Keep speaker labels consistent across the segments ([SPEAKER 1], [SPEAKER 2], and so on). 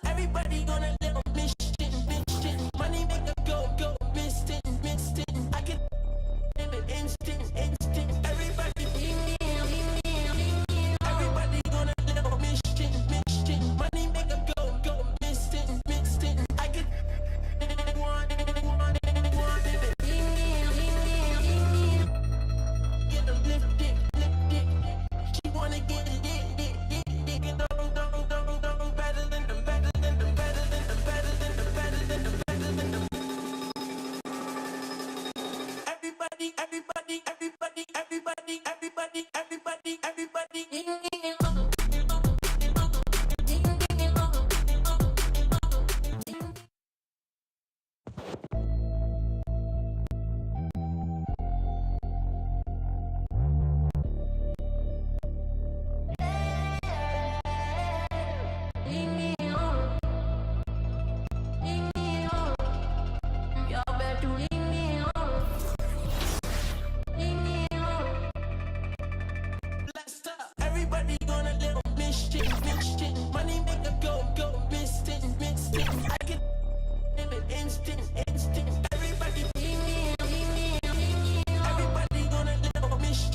[SPEAKER 1] Everybody gonna live on mission. Money make a go, instant. I can live it instant. Everybody gonna live on mission. Money make a go, instant. I can want it. Get a lift it. She wanna get it. Everybody gonna live on mission. Money make a go, instant. I can live it instant. Everybody gonna live on mission.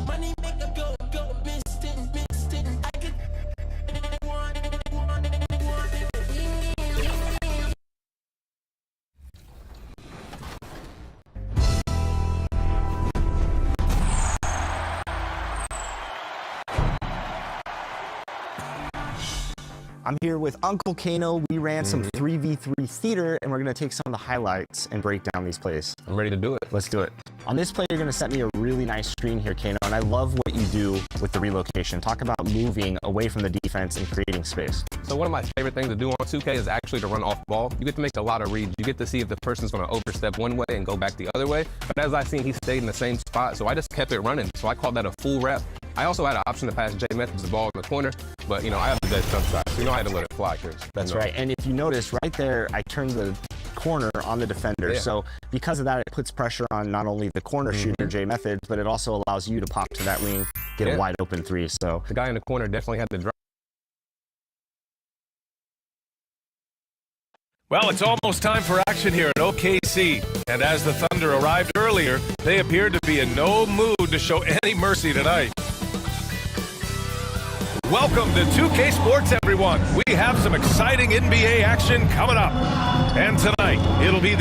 [SPEAKER 1] Money make a go, instant. I can want it.
[SPEAKER 2] I'm here with Uncle Kano. We ran some 3v3 theater, and we're going to take some of the highlights and break down these plays.
[SPEAKER 3] I'm ready to do it.
[SPEAKER 2] Let's do it. On this play, you're going to set me a really nice screen here, Kano, and I love what you do with the relocation. Talk about moving away from the defense and creating space.
[SPEAKER 3] So one of my favorite things to do on 2K is actually to run off ball. You get to make a lot of reads. You get to see if the person's going to overstep one way and go back the other way. But as I seen, he stayed in the same spot, so I just kept it running. So I called that a full rep. I also had an option to pass Jay Methods the ball in the corner, but I have the dead jump shot, so I had to let it fly.
[SPEAKER 2] That's right. And if you notice right there, I turned the corner on the defender.
[SPEAKER 3] Yeah.
[SPEAKER 2] So because of that, it puts pressure on not only the corner shooter, Jay Methods, but it also allows you to pop to that wing, get a wide open three. So
[SPEAKER 3] the guy in the corner definitely had to drop.
[SPEAKER 4] Well, it's almost time for action here at OKC. And as the Thunder arrived earlier, they appeared to be in no mood to show any mercy tonight. Welcome to 2K Sports, everyone. We have some exciting NBA action coming up. And tonight, it'll be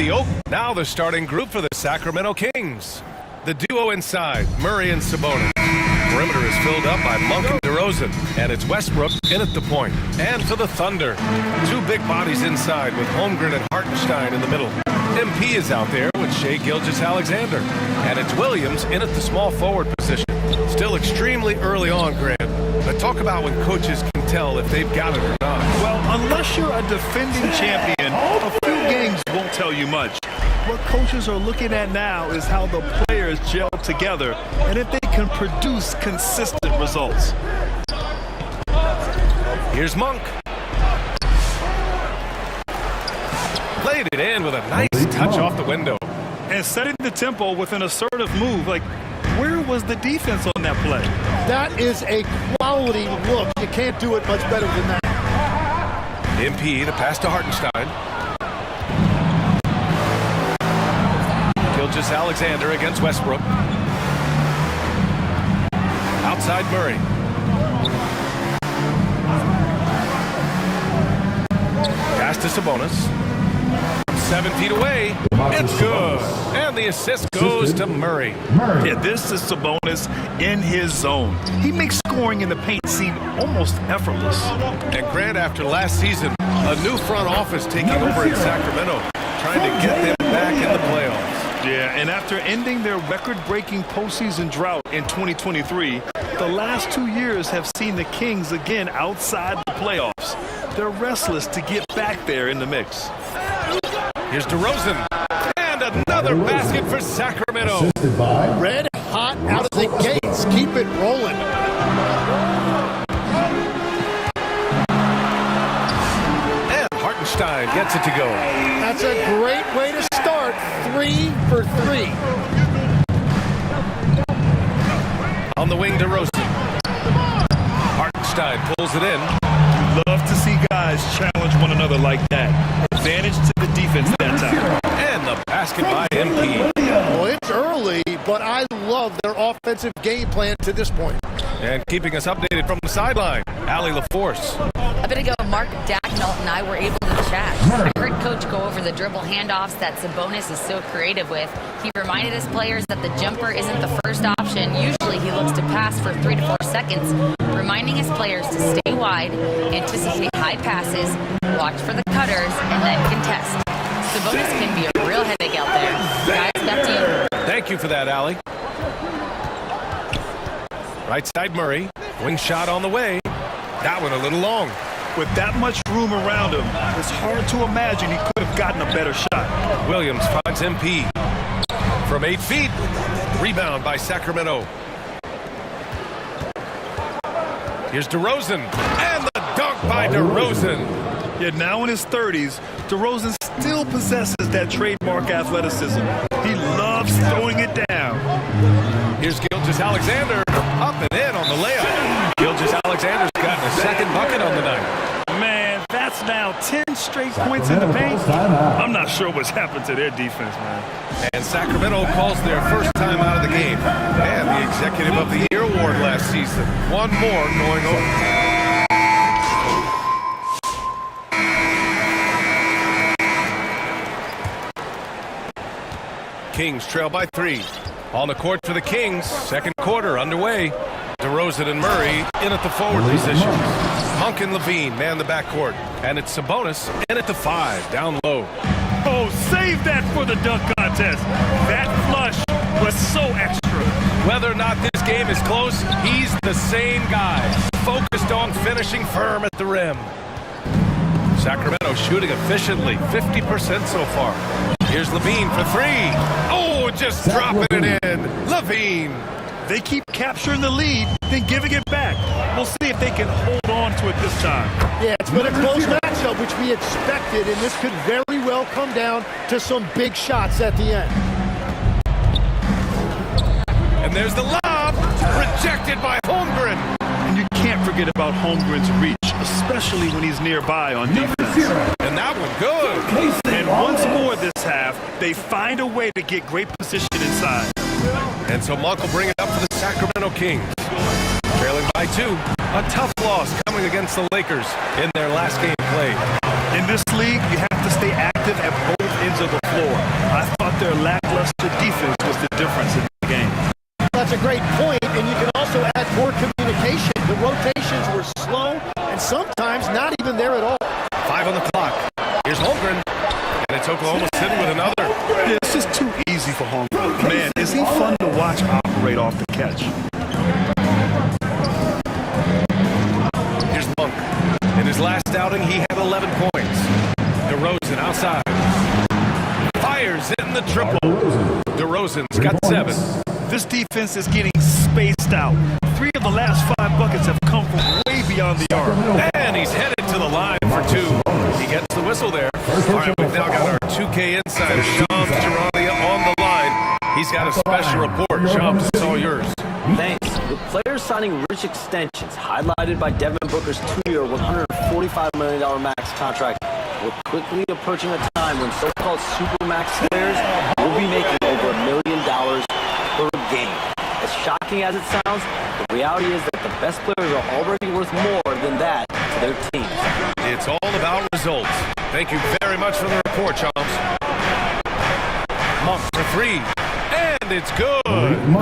[SPEAKER 4] now the starting group for the Sacramento Kings. The duo inside, Murray and Sabonis. Perimeter is filled up by Monk and DeRozan, and it's Westbrook in at the point. And for the Thunder, two big bodies inside with Holmgren and Hartenstein in the middle. MP is out there with Shai Gilgeous-Alexander, and it's Williams in at the small forward position. Still extremely early on, Grant, but talk about when coaches can tell if they've got it or not.
[SPEAKER 5] Well, unless you're a defending champion, a few games won't tell you much. What coaches are looking at now is how the players gel together and if they can produce consistent results.
[SPEAKER 4] Here's Monk. Played it in with a nice touch off the window.
[SPEAKER 5] And setting the tempo with an assertive move. Like, where was the defense on that play?
[SPEAKER 6] That is a quality look. You can't do it much better than that.
[SPEAKER 4] MP, the pass to Hartenstein. Gilgeous-Alexander against Westbrook. Outside Murray. Pass to Sabonis. 7 feet away. It's good. And the assist goes to Murray.
[SPEAKER 5] Yeah, this is Sabonis in his zone. He makes scoring in the paint seem almost effortless.
[SPEAKER 4] And Grant, after last season, a new front office taking over in Sacramento, trying to get them back in the playoffs.
[SPEAKER 5] Yeah, and after ending their record-breaking postseason drought in 2023, the last 2 years have seen the Kings again outside the playoffs. They're restless to get back there in the mix.
[SPEAKER 4] Here's DeRozan. And another basket for Sacramento.
[SPEAKER 6] Red hot out of the gates. Keep it rolling.
[SPEAKER 4] And Hartenstein gets it to go.
[SPEAKER 6] That's a great way to start. 3 for 3.
[SPEAKER 4] On the wing, DeRozan. Hartenstein pulls it in.
[SPEAKER 5] Love to see guys guys challenge one another like that. Advantage to the defense that time.
[SPEAKER 4] And the basket by MP.
[SPEAKER 6] Well, it's early, but I love their offensive game plan to this point.
[SPEAKER 4] And keeping us updated from the sideline, Allie LaForce.
[SPEAKER 7] A bit ago, Mark Dacknall and I were able to chat. I heard Coach go over the dribble handoffs that Sabonis is so creative with. He reminded his players that the jumper isn't the first option. Usually he looks to pass for 3 to 4 seconds, reminding his players to stay wide, anticipate high passes, watch for the cutters, and then contest. Sabonis can be a real headache out there. Guys, back to you.
[SPEAKER 4] Thank you for that, Allie. Right side Murray. Wing shot on the way. That one a little long.
[SPEAKER 5] With that much room around him, it's hard to imagine he could have gotten a better shot.
[SPEAKER 4] Williams finds MP. From 8 feet. Rebound by Sacramento. Here's DeRozan. And the dunk by DeRozan.
[SPEAKER 5] Yet now in his 30s, DeRozan still possesses that trademark athleticism. He loves throwing it down.
[SPEAKER 4] Here's Gilgeous-Alexander. Up and in on the layup. Gilgeous-Alexander's gotten a second bucket on the night.
[SPEAKER 5] Man, that's now 10 straight points in the paint. I'm not sure what's happened to their defense, man.
[SPEAKER 4] And Sacramento calls their first time out of the game. And the Executive of the Year award last season. One more going over. Kings trail by 3. On the court for the Kings. Second quarter underway. DeRozan and Murray in at the forward position. Monk and Levine man the backcourt. And it's Sabonis in at the 5, down low.
[SPEAKER 5] Oh, save that for the dunk contest. That flush was so extra.
[SPEAKER 4] Whether or not this game is close, he's the same guy. Focused on finishing firm at the rim. Sacramento shooting efficiently, 50% so far. Here's Levine for 3. Oh, just dropping it in. Levine.
[SPEAKER 5] They keep capturing the lead, then giving it back. We'll see if they can hold on to it this time.
[SPEAKER 6] Yeah, it's been a close matchup, which we expected, and this could very well come down to some big shots at the end.
[SPEAKER 4] And there's the lob. Rejected by Holmgren.
[SPEAKER 5] And you can't forget about Holmgren's reach, especially when he's nearby on defense.
[SPEAKER 4] And that one good.
[SPEAKER 5] And once more this half, they find a way to get great position inside.
[SPEAKER 4] And so Monk will bring it up for the Sacramento Kings. Trailing by 2. A tough loss coming against the Lakers in their last game played.
[SPEAKER 5] In this league, you have to stay active at both ends of the floor. I thought their lackluster defense was the difference in the game.
[SPEAKER 6] That's a great point, and you can also add more communication. The rotations were slow and sometimes not even there at all.
[SPEAKER 4] 5 on the clock. Here's Holmgren. And it's Oklahoma City with another.
[SPEAKER 5] Yeah, it's just too easy for Holmgren. Man, is he fun to watch operate off the catch.
[SPEAKER 4] Here's Monk. In his last outing, he had 11 points. DeRozan outside. Fires in the triple. DeRozan's got 7.
[SPEAKER 5] This defense is getting spaced out. 3 of the last 5 buckets have come from way beyond the arc.
[SPEAKER 4] And he's headed to the line for 2. He gets the whistle there. All right, we've now got our 2K insider, Shams Charania, on the line. He's got a special report. Shams, it's all yours.
[SPEAKER 8] Thanks. With players signing rich extensions, highlighted by Devin Booker's 2-year, $145 million max contract, we're quickly approaching a time when so-called supermax players will be making over $1 million per game. As shocking as it sounds, the reality is that the best players are already worth more than that to their teams.
[SPEAKER 4] It's all about results. Thank you very much for the report, Shams. Monk for 3. And it's good.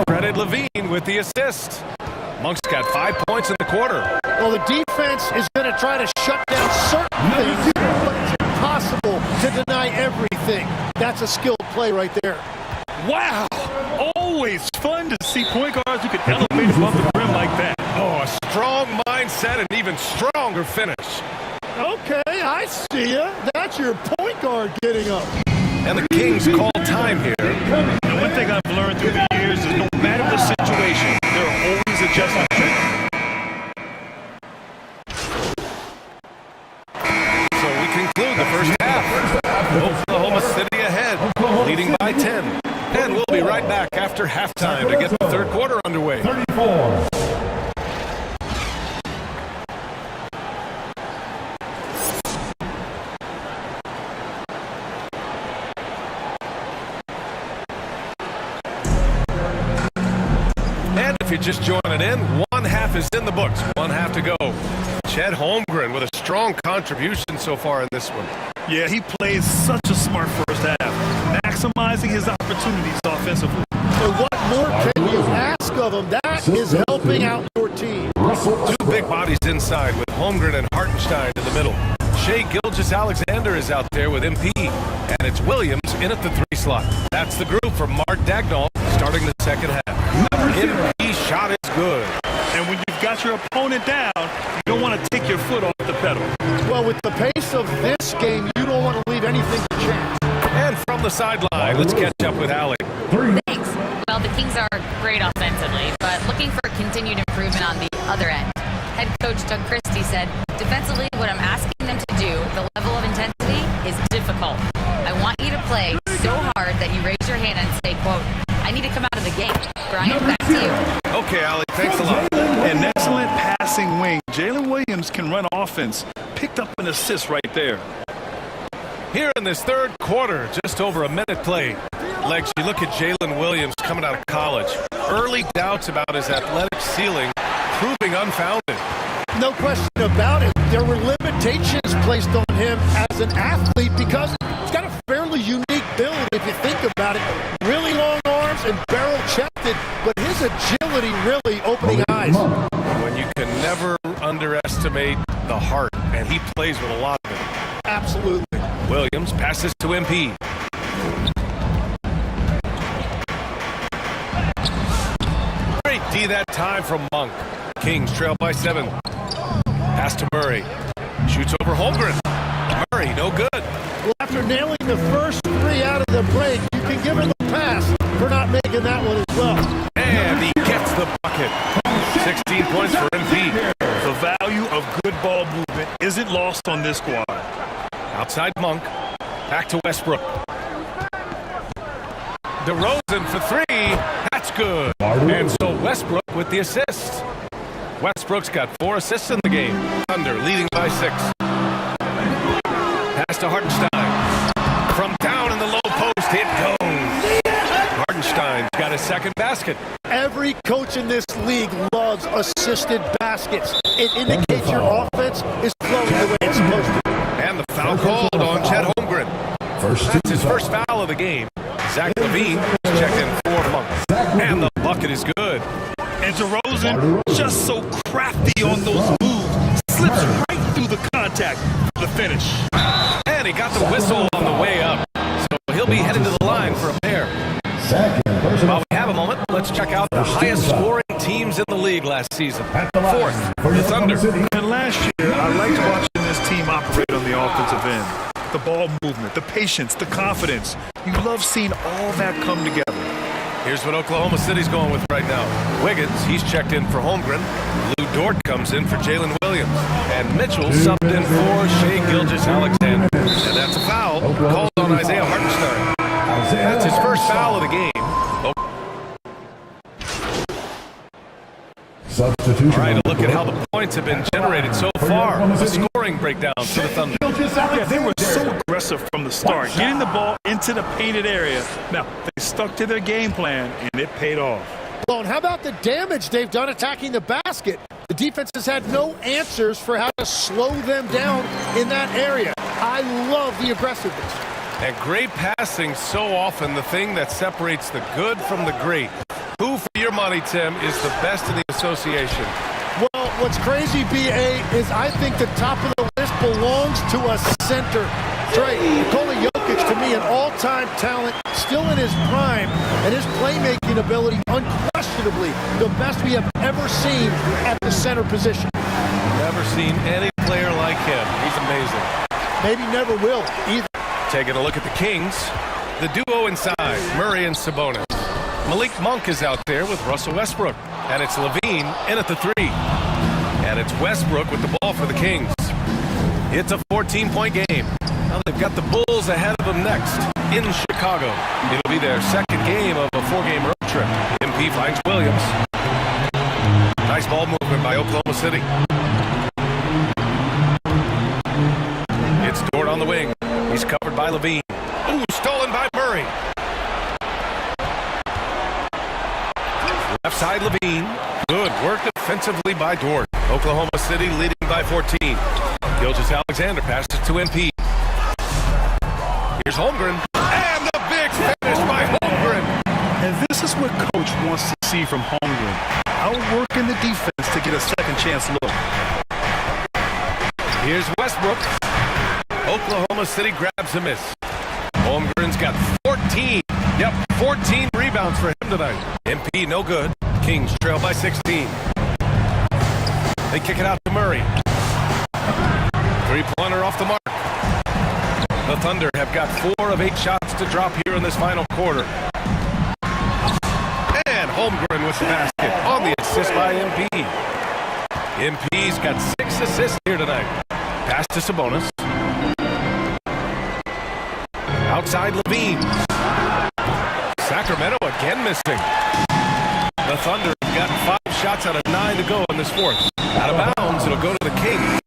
[SPEAKER 4] Credit Levine with the assist. Monk's got 5 points in the quarter.
[SPEAKER 6] Well, the defense is going to try to shut down certain things, but it's impossible to deny everything. That's a skilled play right there.
[SPEAKER 5] Wow! Always fun to see point guards who can elevate above the rim like that.
[SPEAKER 4] Oh, a strong mindset and even stronger finish.
[SPEAKER 6] Okay, I see ya. That's your point guard getting up.
[SPEAKER 4] And the Kings call time here.
[SPEAKER 5] And one thing I've learned through the years is no matter the situation, there are always adjustments.
[SPEAKER 4] So we conclude the first half. Oklahoma City ahead, leading by 10. And we'll be right back after halftime to get the third quarter underway.
[SPEAKER 9] 34.
[SPEAKER 4] if you're just joining in, one half is in the books, one half to go. Chet Holmgren with a strong contribution so far in this one.
[SPEAKER 5] Yeah, he plays such a smart first half, maximizing his opportunities offensively.
[SPEAKER 6] And what more can you ask of him? That is helping out your team.
[SPEAKER 4] Two big bodies inside with Holmgren and Hartenstein in the middle. Shea Gilgeous-Alexander is out there with MP, and it's Williams in at the 3 slot. That's the group for Mark Dagnall starting the second half. MP shot is good.
[SPEAKER 5] And when you've got your opponent down, you don't want to take your foot off the pedal.
[SPEAKER 6] Well, with the pace of this game, you don't want to leave anything to chance.
[SPEAKER 4] And from the sideline, let's catch up with Allie.
[SPEAKER 7] Thanks. Well, the Kings are great offensively, but looking for continued improvement on the other end. Head coach Doug Christie said, defensively, what I'm asking them to do, the level of intensity, is difficult. I want you to play so hard that you raise your hand and say, quote, I need to come out of the game. Brian, back to you.
[SPEAKER 4] Okay, Allie, thanks a lot.
[SPEAKER 5] An excellent passing wing. Jalen Williams can run offense. Picked up an assist right there.
[SPEAKER 4] Here in this third quarter, just over a minute played. Legs, you look at Jalen Williams coming out of college. Early doubts about his athletic ceiling proving unfounded.
[SPEAKER 6] No question about it. There were limitations placed on him as an athlete because he's got a fairly unique build if you think about it. Really long arms and barrel-chested, but his agility really opening eyes.
[SPEAKER 4] When you can never underestimate the heart, and he plays with a lot of it.
[SPEAKER 6] Absolutely.
[SPEAKER 4] Williams passes to MP. Great D that time from Monk. Kings trail by 7. Pass to Murray. Shoots over Holmgren. Murray, no good.
[SPEAKER 6] Well, after nailing the first 3 out of the break, you can give him a pass for not making that one as well.
[SPEAKER 4] And he gets the bucket. 16 points for MP.
[SPEAKER 5] The value of good ball movement isn't lost on this squad.
[SPEAKER 4] Outside Monk. Back to Westbrook. DeRozan for 3. That's good. And so Westbrook with the assist. Westbrook's got 4 assists in the game. Thunder leading by 6. Pass to Hartenstein. From down in the low post, it goes. Hartenstein's got his second basket.
[SPEAKER 6] Every coach in this league loves assisted baskets. It indicates your offense is flowing the way it's supposed to.
[SPEAKER 4] And the foul called on Chet Holmgren. That's his first foul of the game. Zach LaVine is checked in for Monk. And the bucket is good.
[SPEAKER 5] And DeRozan, just so crafty on those moves, slips right through the contact for the finish.
[SPEAKER 4] And he got the whistle on the way up. So he'll be headed to the line for a pair. While we have a moment, let's check out the highest scoring teams in the league last season. Fourth, the Thunder.
[SPEAKER 5] And last year, I liked watching this team operate on the offensive end. The ball movement, the patience, the confidence. You love seeing all that come together.
[SPEAKER 4] Here's what Oklahoma City's going with right now. Wiggins, he's checked in for Holmgren. Lou Dort comes in for Jalen Williams. And Mitchell subbed in for Shea Gilgeous-Alexander. And that's a foul called on Isaiah Hartenstein. That's his first foul of the game.
[SPEAKER 9] Substitution.
[SPEAKER 4] All right, a look at how the points have been generated so far. A scoring breakdown for the Thunder.
[SPEAKER 5] Yeah, they were so aggressive from the start, getting the ball into the painted area. Now, they stuck to their game plan, and it paid off.
[SPEAKER 6] Well, and how about the damage they've done attacking the basket? The defense has had no answers for how to slow them down in that area. I love the aggressiveness.
[SPEAKER 4] And great passing, so often the thing that separates the good from the great. Who, for your money, Tim, is the best in the association?
[SPEAKER 6] Well, what's crazy, B.A., is I think the top of the list belongs to a center. Trey, Nikola Jokic, to me, an all-time talent, still in his prime, and his playmaking ability, unquestionably, the best we have ever seen at the center position.
[SPEAKER 4] Never seen any player like him. He's amazing.
[SPEAKER 6] Maybe never will, either.
[SPEAKER 4] Taking a look at the Kings. The duo inside, Murray and Sabonis. Malik Monk is out there with Russell Westbrook. And it's LaVine in at the 3. And it's Westbrook with the ball for the Kings. It's a 14-point game. Now they've got the Bulls ahead of them next in Chicago. It'll be their second game of a 4-game road trip. MP finds Williams. Nice ball movement by Oklahoma City. It's Dort on the wing. He's covered by LaVine. Ooh, stolen by Murray. Left side, Levine. Good work defensively by Dort. Oklahoma City leading by 14. Gilgeous-Alexander passes to MP. Here's Holmgren. And the big finish by Holmgren.
[SPEAKER 5] And this is what Coach wants to see from Holmgren. Outworking the defense to get a second chance look.
[SPEAKER 4] Here's Westbrook. Oklahoma City grabs a miss. Holmgren's got 14. Yep, 14 rebounds for him tonight. MP no good. Kings trail by 16. They kick it out to Murray. Three-pointer off the mark. The Thunder have got 4 of 8 shots to drop here in this final quarter. And Holmgren with the basket on the assist by MP. MP's got 6 assists here tonight. Pass to Sabonis. Outside Levine. Sacramento again missing. The Thunder have got 5 shots out of 9 to go in this fourth. Out of bounds, it'll go to the Kings.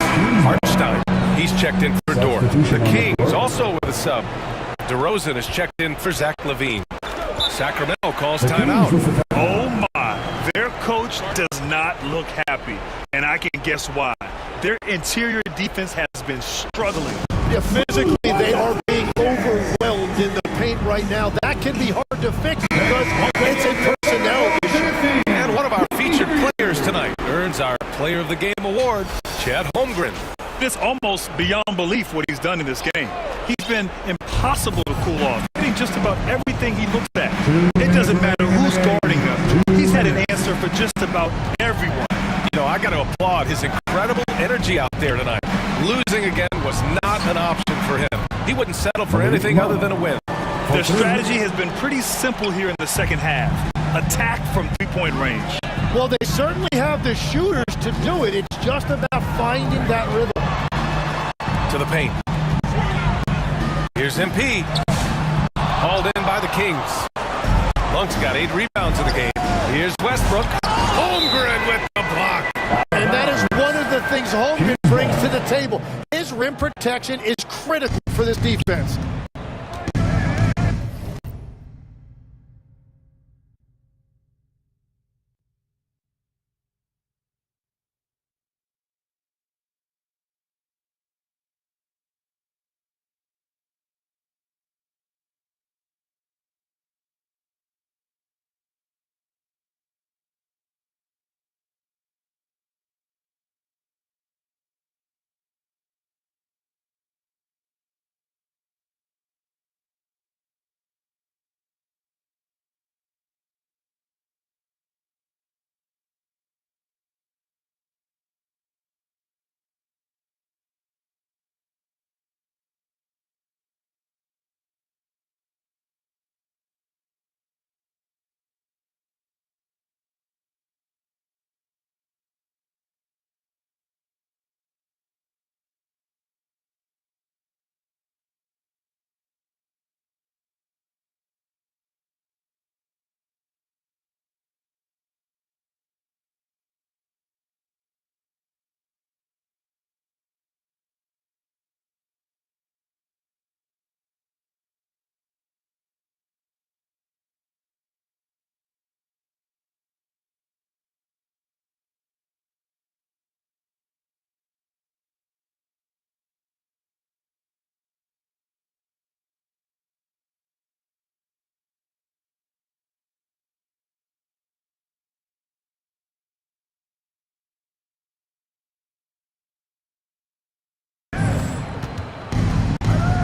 [SPEAKER 4] Hartenstein, he's checked in for Dort. The Kings also with a sub. DeRozan is checked in for Zach LaVine. Sacramento calls timeout.
[SPEAKER 5] Oh my, their coach does not look happy, and I can guess why. Their interior defense has been struggling.
[SPEAKER 6] Yeah, physically, they are being overwhelmed in the paint right now. That can be hard to fix because it's a personnel issue.
[SPEAKER 4] And one of our featured players tonight earns our Player of the Game award, Chad Holmgren.
[SPEAKER 5] It's almost beyond belief what he's done in this game. He's been impossible to cool off, hitting just about everything he looks at. It doesn't matter who's guarding him. He's had an answer for just about everyone.
[SPEAKER 4] You know, I got to applaud his incredible energy out there tonight. Losing again was not an option for him. He wouldn't settle for anything other than a win.
[SPEAKER 5] Their strategy has been pretty simple here in the second half. Attack from three-point range.
[SPEAKER 6] Well, they certainly have the shooters to do it. It's just about finding that rhythm.
[SPEAKER 4] To the paint. Here's MP. Hauled in by the Kings. Monk's got 8 rebounds in the game. Here's Westbrook. Holmgren with the block.
[SPEAKER 6] And that is one of the things Holmgren brings to the table. His rim protection is critical for this defense.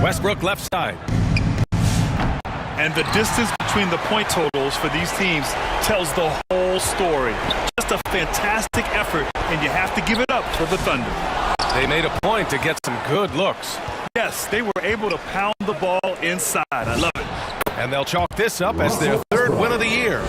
[SPEAKER 4] Westbrook left side.
[SPEAKER 5] And the distance between the point totals for these teams tells the whole story. Just a fantastic effort, and you have to give it up for the Thunder.
[SPEAKER 4] They made a point to get some good looks.
[SPEAKER 5] Yes, they were able to pound the ball inside. I love it.
[SPEAKER 4] And they'll chalk this up as their 3rd win of the year.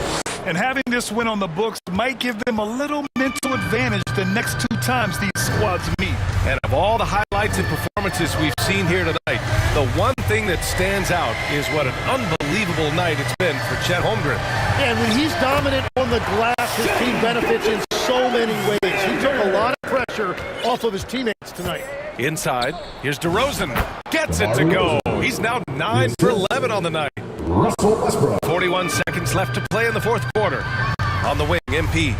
[SPEAKER 5] And having this win on the books might give them a little mental advantage the next 2 times these squads meet.
[SPEAKER 4] And of all the highlights and performances we've seen here tonight, the one thing that stands out is what an unbelievable night it's been for Chet Holmgren.
[SPEAKER 6] And when he's dominant on the glass, his team benefits in so many ways. He took a lot of pressure off of his teammates tonight.
[SPEAKER 4] Inside, here's DeRozan. Gets it to go. He's now 9 for 11 on the night. 41 seconds left to play in the 4th quarter. On the wing, MP.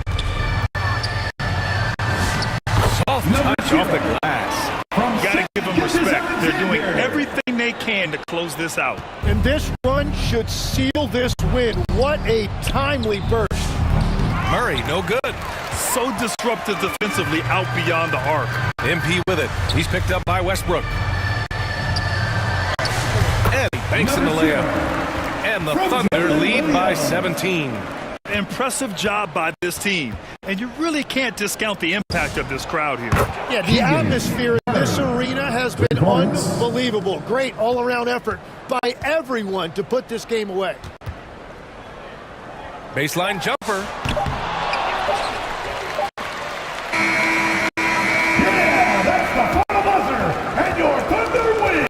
[SPEAKER 4] Soft touch off the glass.
[SPEAKER 5] Gotta give them respect. They're doing everything they can to close this out.
[SPEAKER 6] And this run should seal this win. What a timely burst.
[SPEAKER 4] Murray, no good.
[SPEAKER 5] So disruptive defensively out beyond the arc.
[SPEAKER 4] MP with it. He's picked up by Westbrook. And he banks in the layup. And the Thunder lead by 17.
[SPEAKER 5] Impressive job by this team. And you really can't discount the impact of this crowd here.
[SPEAKER 6] Yeah, the atmosphere in this arena has been unbelievable. Great all-around effort by everyone to put this game away.
[SPEAKER 4] Baseline jumper.
[SPEAKER 9] Yeah, that's the final buzzer, and your Thunder win.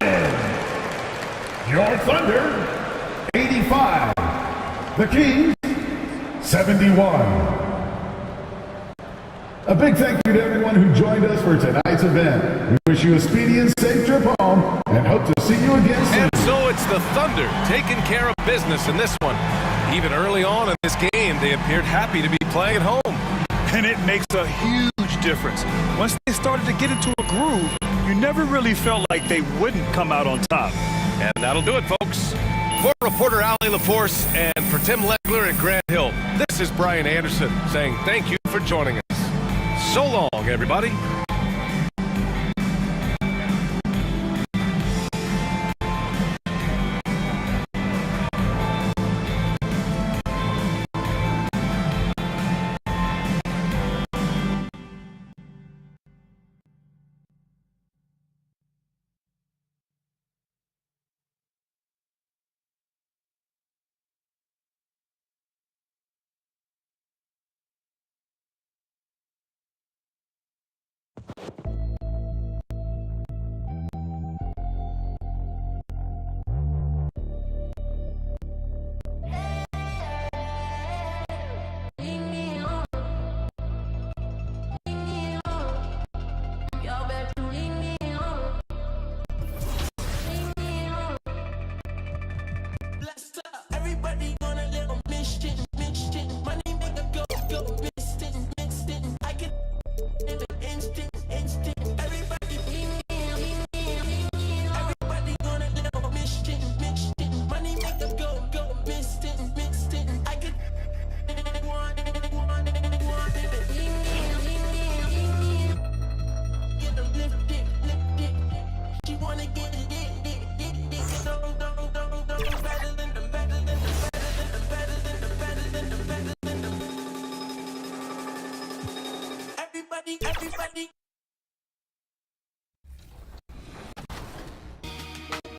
[SPEAKER 9] Your Thunder, 85. The Kings, 71. A big thank you to everyone who joined us for tonight's event. We wish you a speedy and safe trip home and hope to see you again soon.
[SPEAKER 4] And so it's the Thunder taking care of business in this one. Even early on in this game, they appeared happy to be playing at home.
[SPEAKER 5] And it makes a huge difference. Once they started to get into a groove, you never really felt like they wouldn't come out on top.
[SPEAKER 4] And that'll do it, folks. For reporter Ali LaForce and for Tim Legler and Grant Hill, this is Brian Anderson saying thank you for joining us. So long, everybody.
[SPEAKER 1] Everybody on a little mission. Money make a go, instant. I can live it instant. Everybody on a little mission. Money make a go, instant. I can want it. Get a lift it. She wanna get it. Everybody.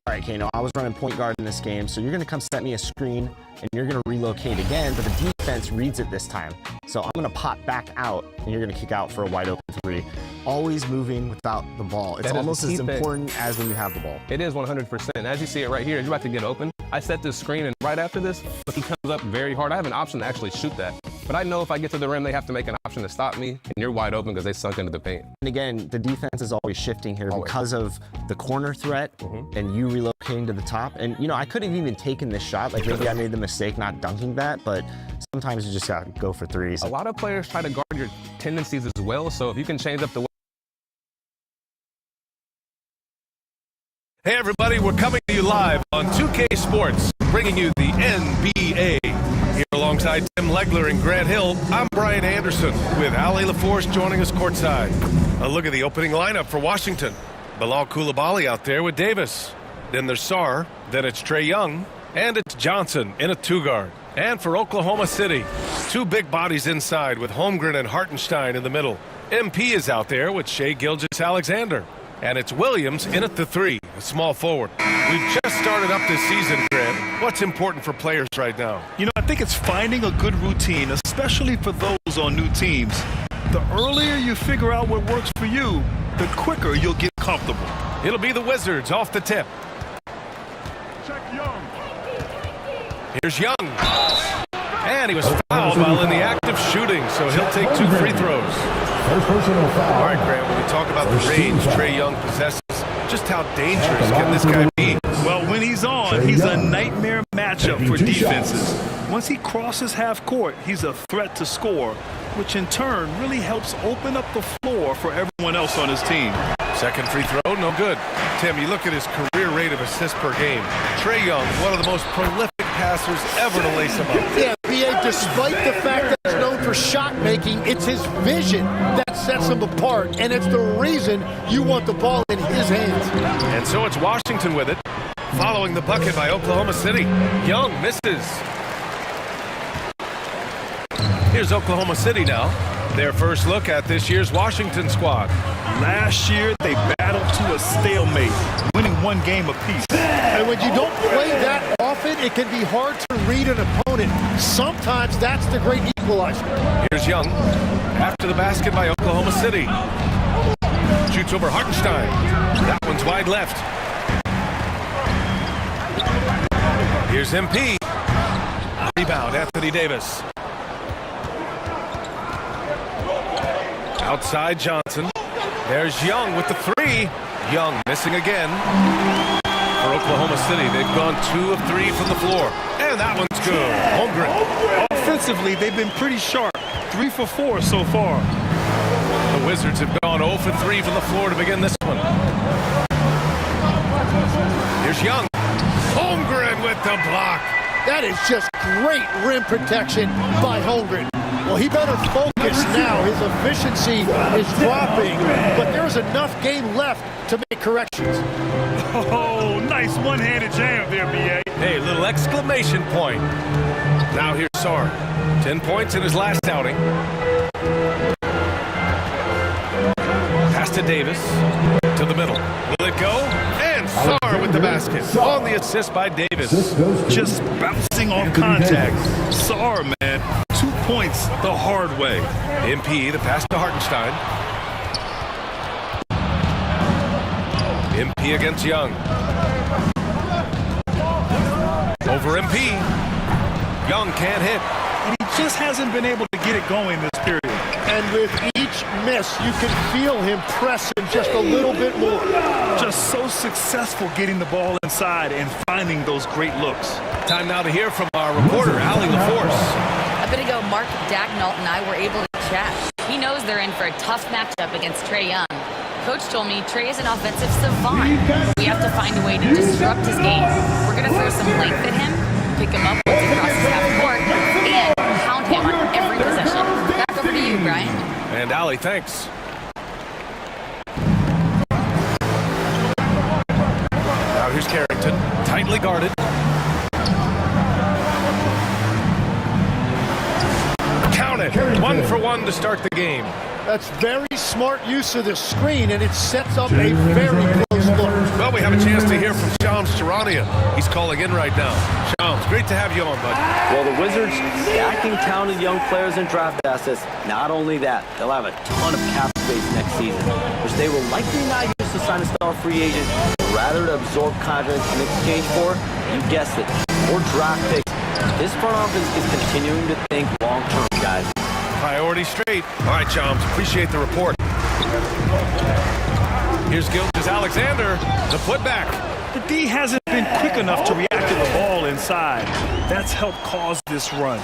[SPEAKER 2] All right, Kano, I was running point guard in this game, so you're going to come set me a screen, and you're going to relocate again, but the defense reads it this time. So I'm going to pop back out, and you're going to kick out for a wide open three. Always moving without the ball. It's almost as important as when you have the ball.
[SPEAKER 3] It is 100%. As you see it right here, you're about to get open. I set this screen, and right after this, he comes up very hard. I have an option to actually shoot that. But I know if I get to the rim, they have to make an option to stop me, and you're wide open because they sunk into the paint.
[SPEAKER 2] And again, the defense is always shifting here because of the corner threat and you relocating to the top. And, you know, I could have even taken this shot. Like, maybe I made the mistake not dunking that, but sometimes you just got to go for threes.
[SPEAKER 3] A lot of players try to guard your tendencies as well, so if you can change up the way.
[SPEAKER 4] Hey, everybody, we're coming to you live on 2K Sports, bringing you the NBA. Here alongside Tim Legler and Grant Hill, I'm Brian Anderson with Ali LaForce joining us courtside. A look at the opening lineup for Washington. Bilal Coulibaly out there with Davis. Then there's Sarr, then it's Trae Young, and it's Johnson in a two-guard. And for Oklahoma City, two big bodies inside with Holmgren and Hartenstein in the middle. MP is out there with Shai Gilgeous-Alexander. And it's Williams in at the three, a small forward. We've just started up this season, Grant. What's important for players right now?
[SPEAKER 5] You know, I think it's finding a good routine, especially for those on new teams. The earlier you figure out what works for you, the quicker you'll get comfortable.
[SPEAKER 4] It'll be the Wizards off the tip.
[SPEAKER 9] Check Young.
[SPEAKER 4] Here's Young. And he was fouled while in the act of shooting, so he'll take 2 free throws.
[SPEAKER 9] First personal foul.
[SPEAKER 4] All right, Grant, when we talk about the range Trae Young possesses, just how dangerous can this guy be?
[SPEAKER 5] Well, when he's on, he's a nightmare matchup for defenses. Once he crosses half court, he's a threat to score, which in turn really helps open up the floor for everyone else on his team.
[SPEAKER 4] Second free throw, no good. Tim, you look at his career rate of assists per game. Trae Young, one of the most prolific passers ever to lace him up.
[SPEAKER 6] Yeah, B.A., despite the fact that he's known for shot making, it's his vision that sets him apart, and it's the reason you want the ball in his hands.
[SPEAKER 4] And so it's Washington with it, following the bucket by Oklahoma City. Young misses. Here's Oklahoma City now. Their first look at this year's Washington squad.
[SPEAKER 5] Last year, they battled to a stalemate, winning one game apiece.
[SPEAKER 6] And when you don't play that often, it can be hard to read an opponent. Sometimes that's the great equalizer.
[SPEAKER 4] Here's Young. After the basket by Oklahoma City. Shoots over Hartenstein. That one's wide left. Here's MP. Rebound, Anthony Davis. Outside Johnson. There's Young with the three. Young missing again. For Oklahoma City, they've gone 2 of 3 from the floor. And that one's good. Holmgren.
[SPEAKER 5] Offensively, they've been pretty sharp. 3 for 4 so far.
[SPEAKER 4] The Wizards have gone 0 for 3 from the floor to begin this one. Here's Young. Holmgren with the block.
[SPEAKER 6] That is just great rim protection by Holmgren. Well, he better focus now. His efficiency is dropping, but there's enough game left to make corrections.
[SPEAKER 5] Oh, nice one-handed jam there, B.A.
[SPEAKER 4] Hey, little exclamation point. Now here's Sarr. 10 points in his last outing. Pass to Davis. To the middle. Will it go? And Sarr with the basket. On the assist by Davis.
[SPEAKER 5] Just bouncing off contact. Sarr, man. 2 points the hard way.
[SPEAKER 4] MP, the pass to Hartenstein. MP against Young. Over MP. Young can't hit.
[SPEAKER 5] And he just hasn't been able to get it going this period.
[SPEAKER 6] And with each miss, you can feel him pressing just a little bit more.
[SPEAKER 5] Just so successful getting the ball inside and finding those great looks.
[SPEAKER 4] Time now to hear from our reporter, Allie LaForce.
[SPEAKER 7] A bit ago, Mark Dagnall and I were able to chat. He knows they're in for a tough matchup against Trae Young. Coach told me Trae is an offensive savant. We have to find a way to disrupt his game. We're going to throw some length at him, pick him up once he crosses half court, and pound him on every possession. Back over to you, Brian.
[SPEAKER 4] And Allie, thanks. Now here's Carrington, tightly guarded. Count it, 1 for 1 to start the game.
[SPEAKER 6] That's very smart use of the screen, and it sets up a very close look.
[SPEAKER 4] Well, we have a chance to hear from Shams Charania. He's calling in right now. Shams, great to have you on, bud.
[SPEAKER 8] Well, the Wizards stacking talented young players and draft assets. Not only that, they'll have a ton of cap space next season, which they will likely not use to sign a star free agent, but rather to absorb contracts in exchange for, you guessed it, more draft picks. This front office is continuing to think long-term, guys.
[SPEAKER 4] Priority straight. All right, Shams, appreciate the report. Here's Gilgeous-Alexander, the putback.
[SPEAKER 5] The D hasn't been quick enough to react to the ball inside. That's helped cause this run.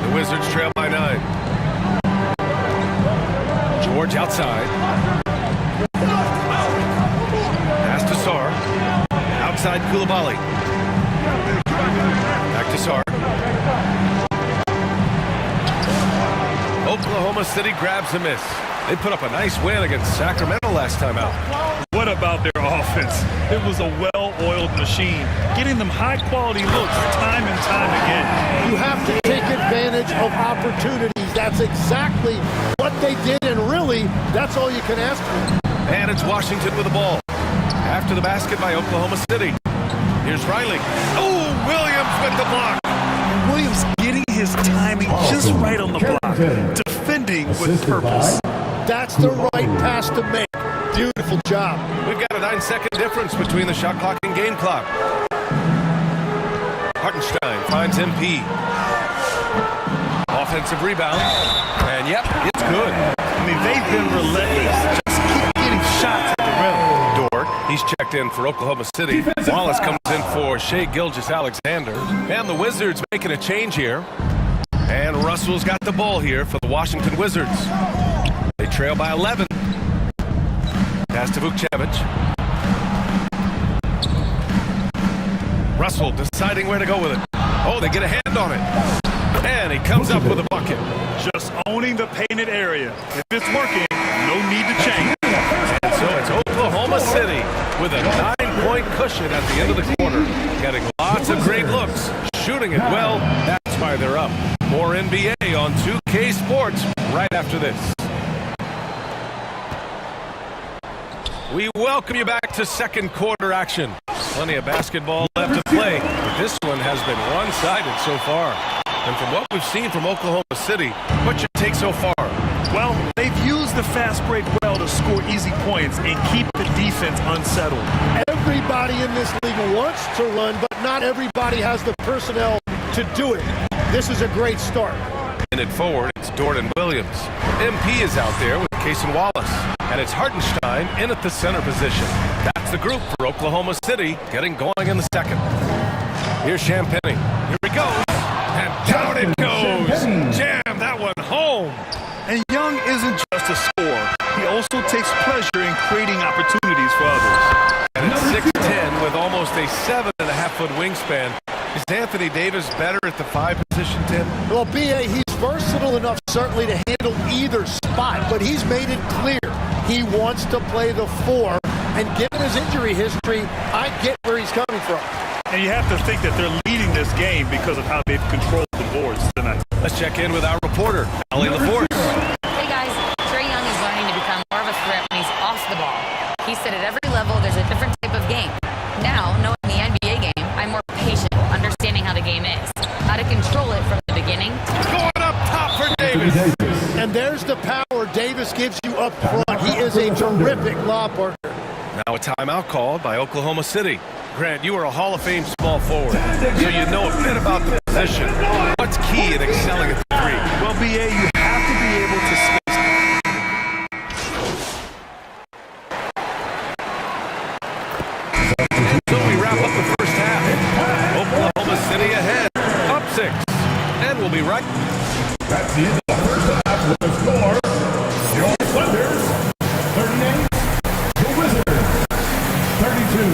[SPEAKER 4] The Wizards trail by 9. George outside. Pass to Sarr. Outside Coulibaly. Back to Sarr. Oklahoma City grabs a miss. They put up a nice win against Sacramento last time out.
[SPEAKER 5] What about their offense? It was a well-oiled machine, getting them high-quality looks time and time again.
[SPEAKER 6] You have to take advantage of opportunities. That's exactly what they did, and really, that's all you can ask for.
[SPEAKER 4] And it's Washington with the ball. After the basket by Oklahoma City. Here's Riley. Oh, Williams with the block.
[SPEAKER 5] Williams getting his timing just right on the block. Defending with purpose.
[SPEAKER 6] That's the right pass to make. Beautiful job.
[SPEAKER 4] We've got a 9-second difference between the shot clock and game clock. Hartenstein finds MP. Offensive rebound. And yep, it's good.
[SPEAKER 5] I mean, they've been relentless. Just keep getting shots at the rim.
[SPEAKER 4] Dort, He's checked in for Oklahoma City. Wallace comes in for Shai Gilgeous-Alexander. And the Wizards making a change here. And Russell's got the ball here for the Washington Wizards. They trail by 11. Pass to Vukcevic. Russell deciding where to go with it. Oh, they get a hand on it. And he comes up with a bucket.
[SPEAKER 5] Just owning the painted area. If it's working, no need to change.
[SPEAKER 4] And so it's Oklahoma City with a 9-point cushion at the end of the quarter. Getting lots of great looks. Shooting it well. That's why they're up. More NBA on 2K Sports right after this. We welcome you back to second quarter action. Plenty of basketball left to play, but this one has been one-sided so far. And from what we've seen from Oklahoma City, what's your take so far?
[SPEAKER 5] Well, they've used the fast break well to score easy points and keep the defense unsettled.
[SPEAKER 6] Everybody in this league wants to run, but not everybody has the personnel to do it. This is a great start.
[SPEAKER 4] In it forward, it's Jordan Williams. MP is out there with Cason Wallace. And it's Hartenstein in at the center position. That's the group for Oklahoma City getting going in the second. Here's Champagnie. Here he goes. And down it goes. Jam that one home.
[SPEAKER 5] And Young isn't just a scorer. He also takes pleasure in creating opportunities for others.
[SPEAKER 4] And at 6'10", with almost a 7.5-foot wingspan, is Anthony Davis better at the 5 position, Tim?
[SPEAKER 6] Well, B.A., he's versatile enough certainly to handle either spot, but he's made it clear he wants to play the 4. And given his injury history, I get where he's coming from.
[SPEAKER 5] And you have to think that they're leading this game because of how they've controlled the boards tonight.
[SPEAKER 4] Let's check in with our reporter, Allie LaForce.
[SPEAKER 7] Hey guys, Trae Young is learning to become more of a threat when he's off the ball. He said at every level there's a different type of game. Now, knowing the NBA game, I'm more patient, understanding how the game is, how to control it from the beginning.
[SPEAKER 4] Going up top for Davis.
[SPEAKER 6] And there's the power Davis gives you up front. He is a terrific lob partner.
[SPEAKER 4] Now a timeout called by Oklahoma City. Grant, you are a Hall of Fame small forward, so you know a bit about the position. What's key in excelling at the 3?
[SPEAKER 5] Well, B.A., you have to be able to space.
[SPEAKER 4] So we wrap up the first half. Oklahoma City ahead, up 6. And we'll be right.
[SPEAKER 9] That's the end of the first half with the score. Your Thunders, 38. The Wizards, 32.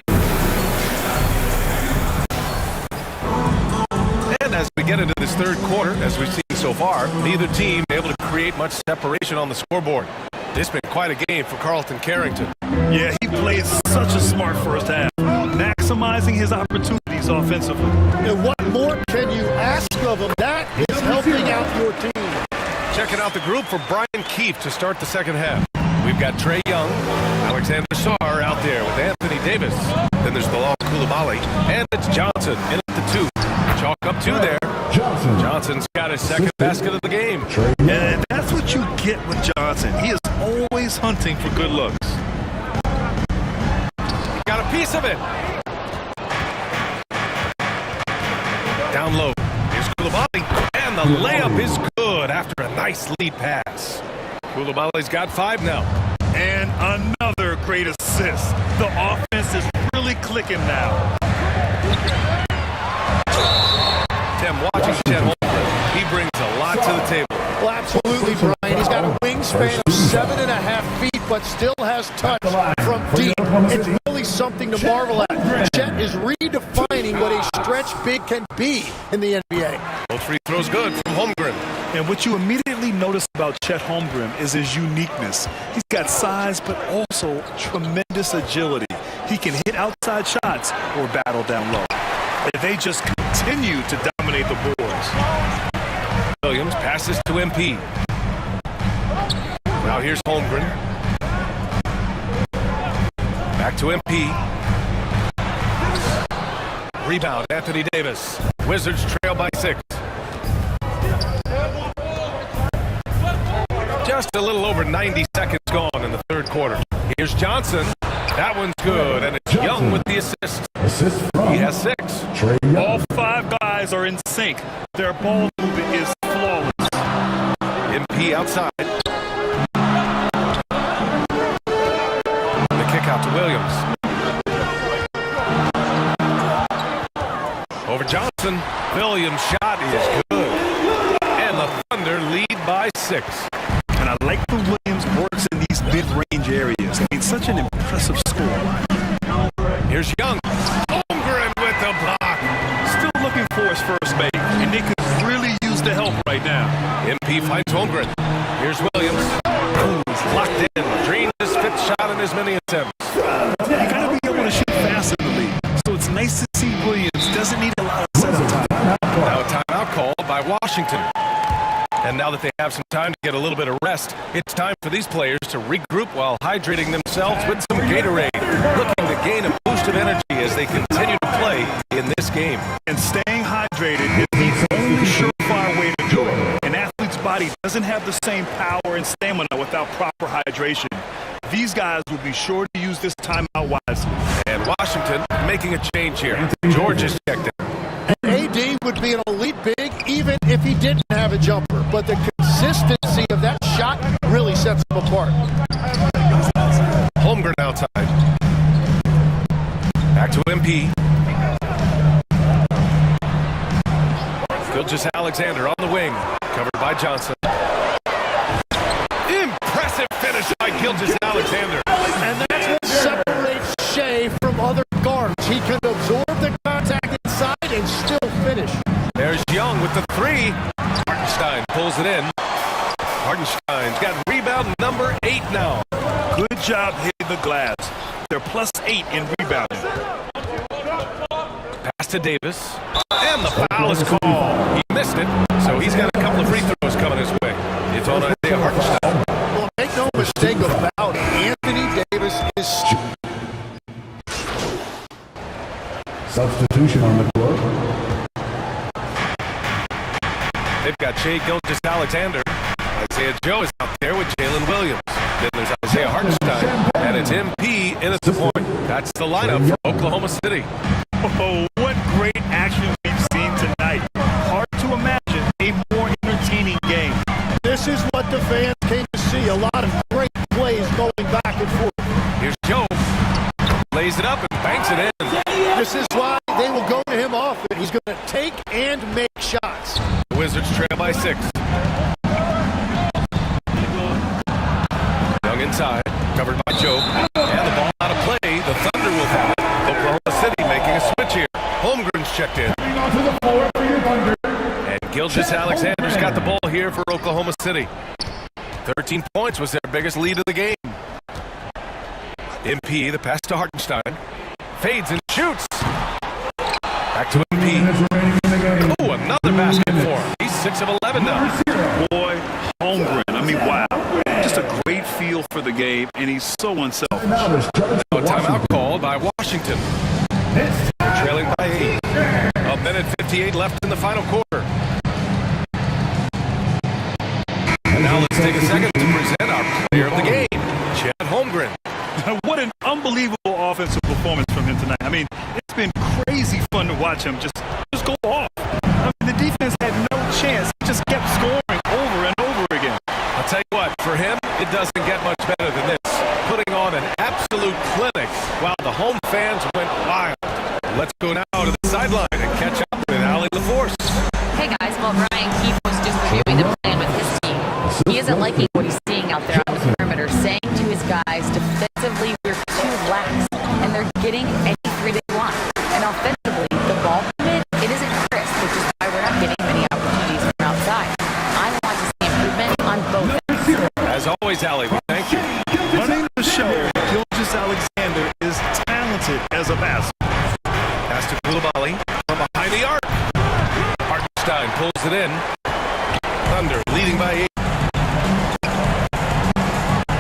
[SPEAKER 4] And as we get into this third quarter, as we've seen so far, neither team able to create much separation on the scoreboard. This has been quite a game for Carlton Carrington.
[SPEAKER 5] Yeah, he played such a smart first half, maximizing his opportunities offensively.
[SPEAKER 6] And what more can you ask of him? That is helping out your team.
[SPEAKER 4] Checking out the group for Brian Keefe to start the second half. We've got Trae Young, Alexander Sarr out there with Anthony Davis. Then there's Bilal Coulibaly, and it's Johnson in at the 2. Chalk up 2 there. Johnson's got his second basket of the game.
[SPEAKER 5] And that's what you get with Johnson. He is always hunting for good looks.
[SPEAKER 4] Got a piece of it. Down low. Here's Coulibaly. And the layup is good after a nice lead pass. Coulibaly's got 5 now.
[SPEAKER 5] And another great assist. The offense is really clicking now.
[SPEAKER 4] Tim, watching Chet Holmgren, he brings a lot to the table.
[SPEAKER 6] Well, absolutely, Brian. He's got a wingspan of 7.5 feet, but still has touch from deep. It's really something to marvel at. Chet is redefining what a stretch big can be in the NBA.
[SPEAKER 4] Both free throws good from Holmgren.
[SPEAKER 5] And what you immediately notice about Chet Holmgren is his uniqueness. He's got size, but also tremendous agility. He can hit outside shots or battle down low. They just continue to dominate the boards.
[SPEAKER 4] Williams passes to MP. Now here's Holmgren. Back to MP. Rebound, Anthony Davis. Wizards trail by 6. Just a little over 90 seconds gone in the third quarter. Here's Johnson. That one's good, and it's Young with the assist. He has 6.
[SPEAKER 5] All 5 guys are in sync. Their ball movement is flawless.
[SPEAKER 4] MP outside. The kick out to Williams. Over Johnson. Williams' shot is good. And the Thunder lead by 6.
[SPEAKER 5] And I like when Williams works in these mid-range areas. I mean, such an impressive score.
[SPEAKER 4] Here's Young. Holmgren with the block.
[SPEAKER 5] Still looking for his first make, and they could really use the help right now.
[SPEAKER 4] MP finds Holmgren. Here's Williams. Locked in. Drained his 5th shot in as many attempts.
[SPEAKER 5] You got to be able to shoot fast in the league. So it's nice to see Williams doesn't need a lot of setup time.
[SPEAKER 4] Now a timeout called by Washington. And now that they have some time to get a little bit of rest, it's time for these players to regroup while hydrating themselves with some Gatorade, looking to gain a boost of energy as they continue to play in this game.
[SPEAKER 5] And staying hydrated is the only surefire way to do it. An athlete's body doesn't have the same power and stamina without proper hydration. These guys will be sure to use this timeout wisely.
[SPEAKER 4] And Washington making a change here. George is checked in.
[SPEAKER 6] AD would be an elite big even if he didn't have a jumper, but the consistency of that shot really sets him apart.
[SPEAKER 4] Holmgren outside. Back to MP. Gilgeous-Alexander on the wing, covered by Johnson. Impressive finish by Gilgeous-Alexander.
[SPEAKER 6] And that's what separates Shea from other guards. He can absorb the contact inside and still finish.
[SPEAKER 4] There's Young with the 3. Hartenstein pulls it in. Hartenstein's got rebound number 8 now.
[SPEAKER 5] Good job hitting the glass. They're +8 in rebounding.
[SPEAKER 4] Pass to Davis. And the foul is called. He missed it, so he's got a couple of free throws coming his way. It's on Isaiah Hartenstein.
[SPEAKER 6] Well, make no mistake about it. Anthony Davis is
[SPEAKER 9] Substitution on the court.
[SPEAKER 4] They've got Shea Gilgeous-Alexander. Isaiah Joe is out there with Jalen Williams. Then there's Isaiah Hartenstein. And it's MP in at the point. That's the lineup for Oklahoma City.
[SPEAKER 5] Oh, what great action we've seen tonight. Hard to imagine a more entertaining game.
[SPEAKER 6] This is what the fans came to see. A lot of great plays going back and forth.
[SPEAKER 4] Here's Joe. Lays it up and banks it in.
[SPEAKER 6] This is why they will go to him often. He's going to take and make shots.
[SPEAKER 4] The Wizards trail by 6. Young inside, covered by Joe. And the ball out of play. The Thunder will have it. Oklahoma City making a switch here. Holmgren's checked in.
[SPEAKER 9] To the floor for your Thunder.
[SPEAKER 4] And Gilgeous-Alexander's got the ball here for Oklahoma City. 13 points was their biggest lead of the game. MP, the pass to Hartenstein. Fades and shoots. Back to MP. Oh, another basket for him. He's 6 of 11 now.
[SPEAKER 5] Boy, Holmgren, I mean, wow. Just a great feel for the game, and he's so unselfish.
[SPEAKER 4] A timeout called by Washington. They're trailing by 8. A minute 58 left in the final quarter. And now let's take a second to present our player of the game, Chet Holmgren.
[SPEAKER 5] What an unbelievable offensive performance from him tonight. I mean, it's been crazy fun to watch him just go off. I mean, the defense had no chance. Just kept scoring over and over again.
[SPEAKER 4] I'll tell you what, for him, it doesn't get much better than this. Putting on an absolute clinic while the home fans went wild. Let's go now to the sideline and catch up with Allie LaForce.
[SPEAKER 7] Hey guys, while Brian Keefe was just reviewing the plan with his team, he isn't liking what he's seeing out there on the perimeter, saying to his guys, defensively, we're too lax, and they're getting any 3 they want. And offensively, the ball mid, it isn't crisp, which is why we're not getting many opportunities from outside. I want to see improvement on both ends.
[SPEAKER 4] As always, Allie, we thank you.
[SPEAKER 5] Running the show, Gilgeous-Alexander is talented as a passer.
[SPEAKER 4] Pass to Coulibaly from behind the arc. Hartenstein pulls it in. Thunder leading by 8.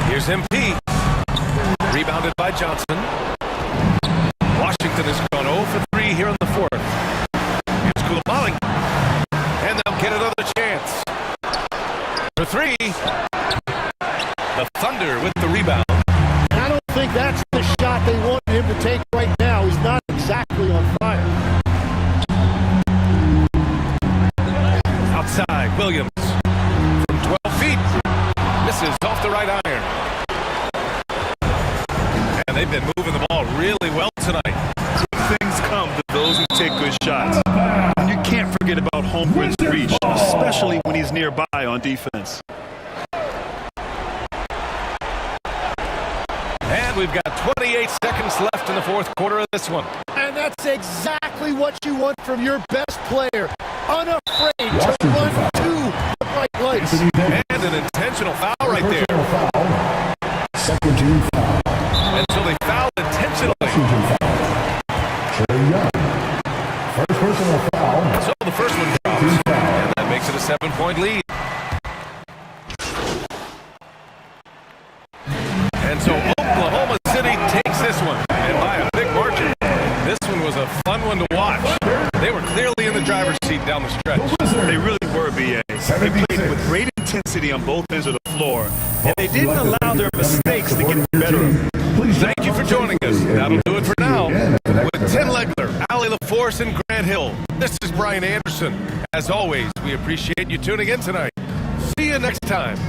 [SPEAKER 4] Here's MP. Rebounded by Johnson. Washington has gone 0 for 3 here in the 4th. Here's Coulibaly. And they'll get another chance. For 3. The Thunder with the rebound.
[SPEAKER 6] And I don't think that's the shot they want him to take right now. He's not exactly on fire.
[SPEAKER 4] Outside, Williams. From 12 feet. Misses off the right iron. And they've been moving the ball really well tonight.
[SPEAKER 5] Good things come to those who take good shots. Holmgren's reach, especially when he's nearby on defense.
[SPEAKER 4] And we've got 28 seconds left in the fourth quarter of this one.
[SPEAKER 6] And that's exactly what you want from your best player. Unafraid to run to the bright lights.
[SPEAKER 4] And an intentional foul right there.
[SPEAKER 9] Second team foul.
[SPEAKER 4] And so they fouled intentionally.
[SPEAKER 9] Second team foul. Trey Young. First personal foul.
[SPEAKER 4] So the first one drops. And that makes it a 7-point lead. And so Oklahoma City takes this one. And by a big margin. This one was a fun one to watch. They were clearly in the driver's seat down the stretch.
[SPEAKER 5] They really were, B.A. They played with great intensity on both ends of the floor, and they didn't allow their mistakes to get the better of them.
[SPEAKER 4] Thank you for joining us. That'll do it for now. With Tim Legler, Allie LaForce, and Grant Hill, this is Brian Anderson. As always, we appreciate you tuning in tonight. See you next time.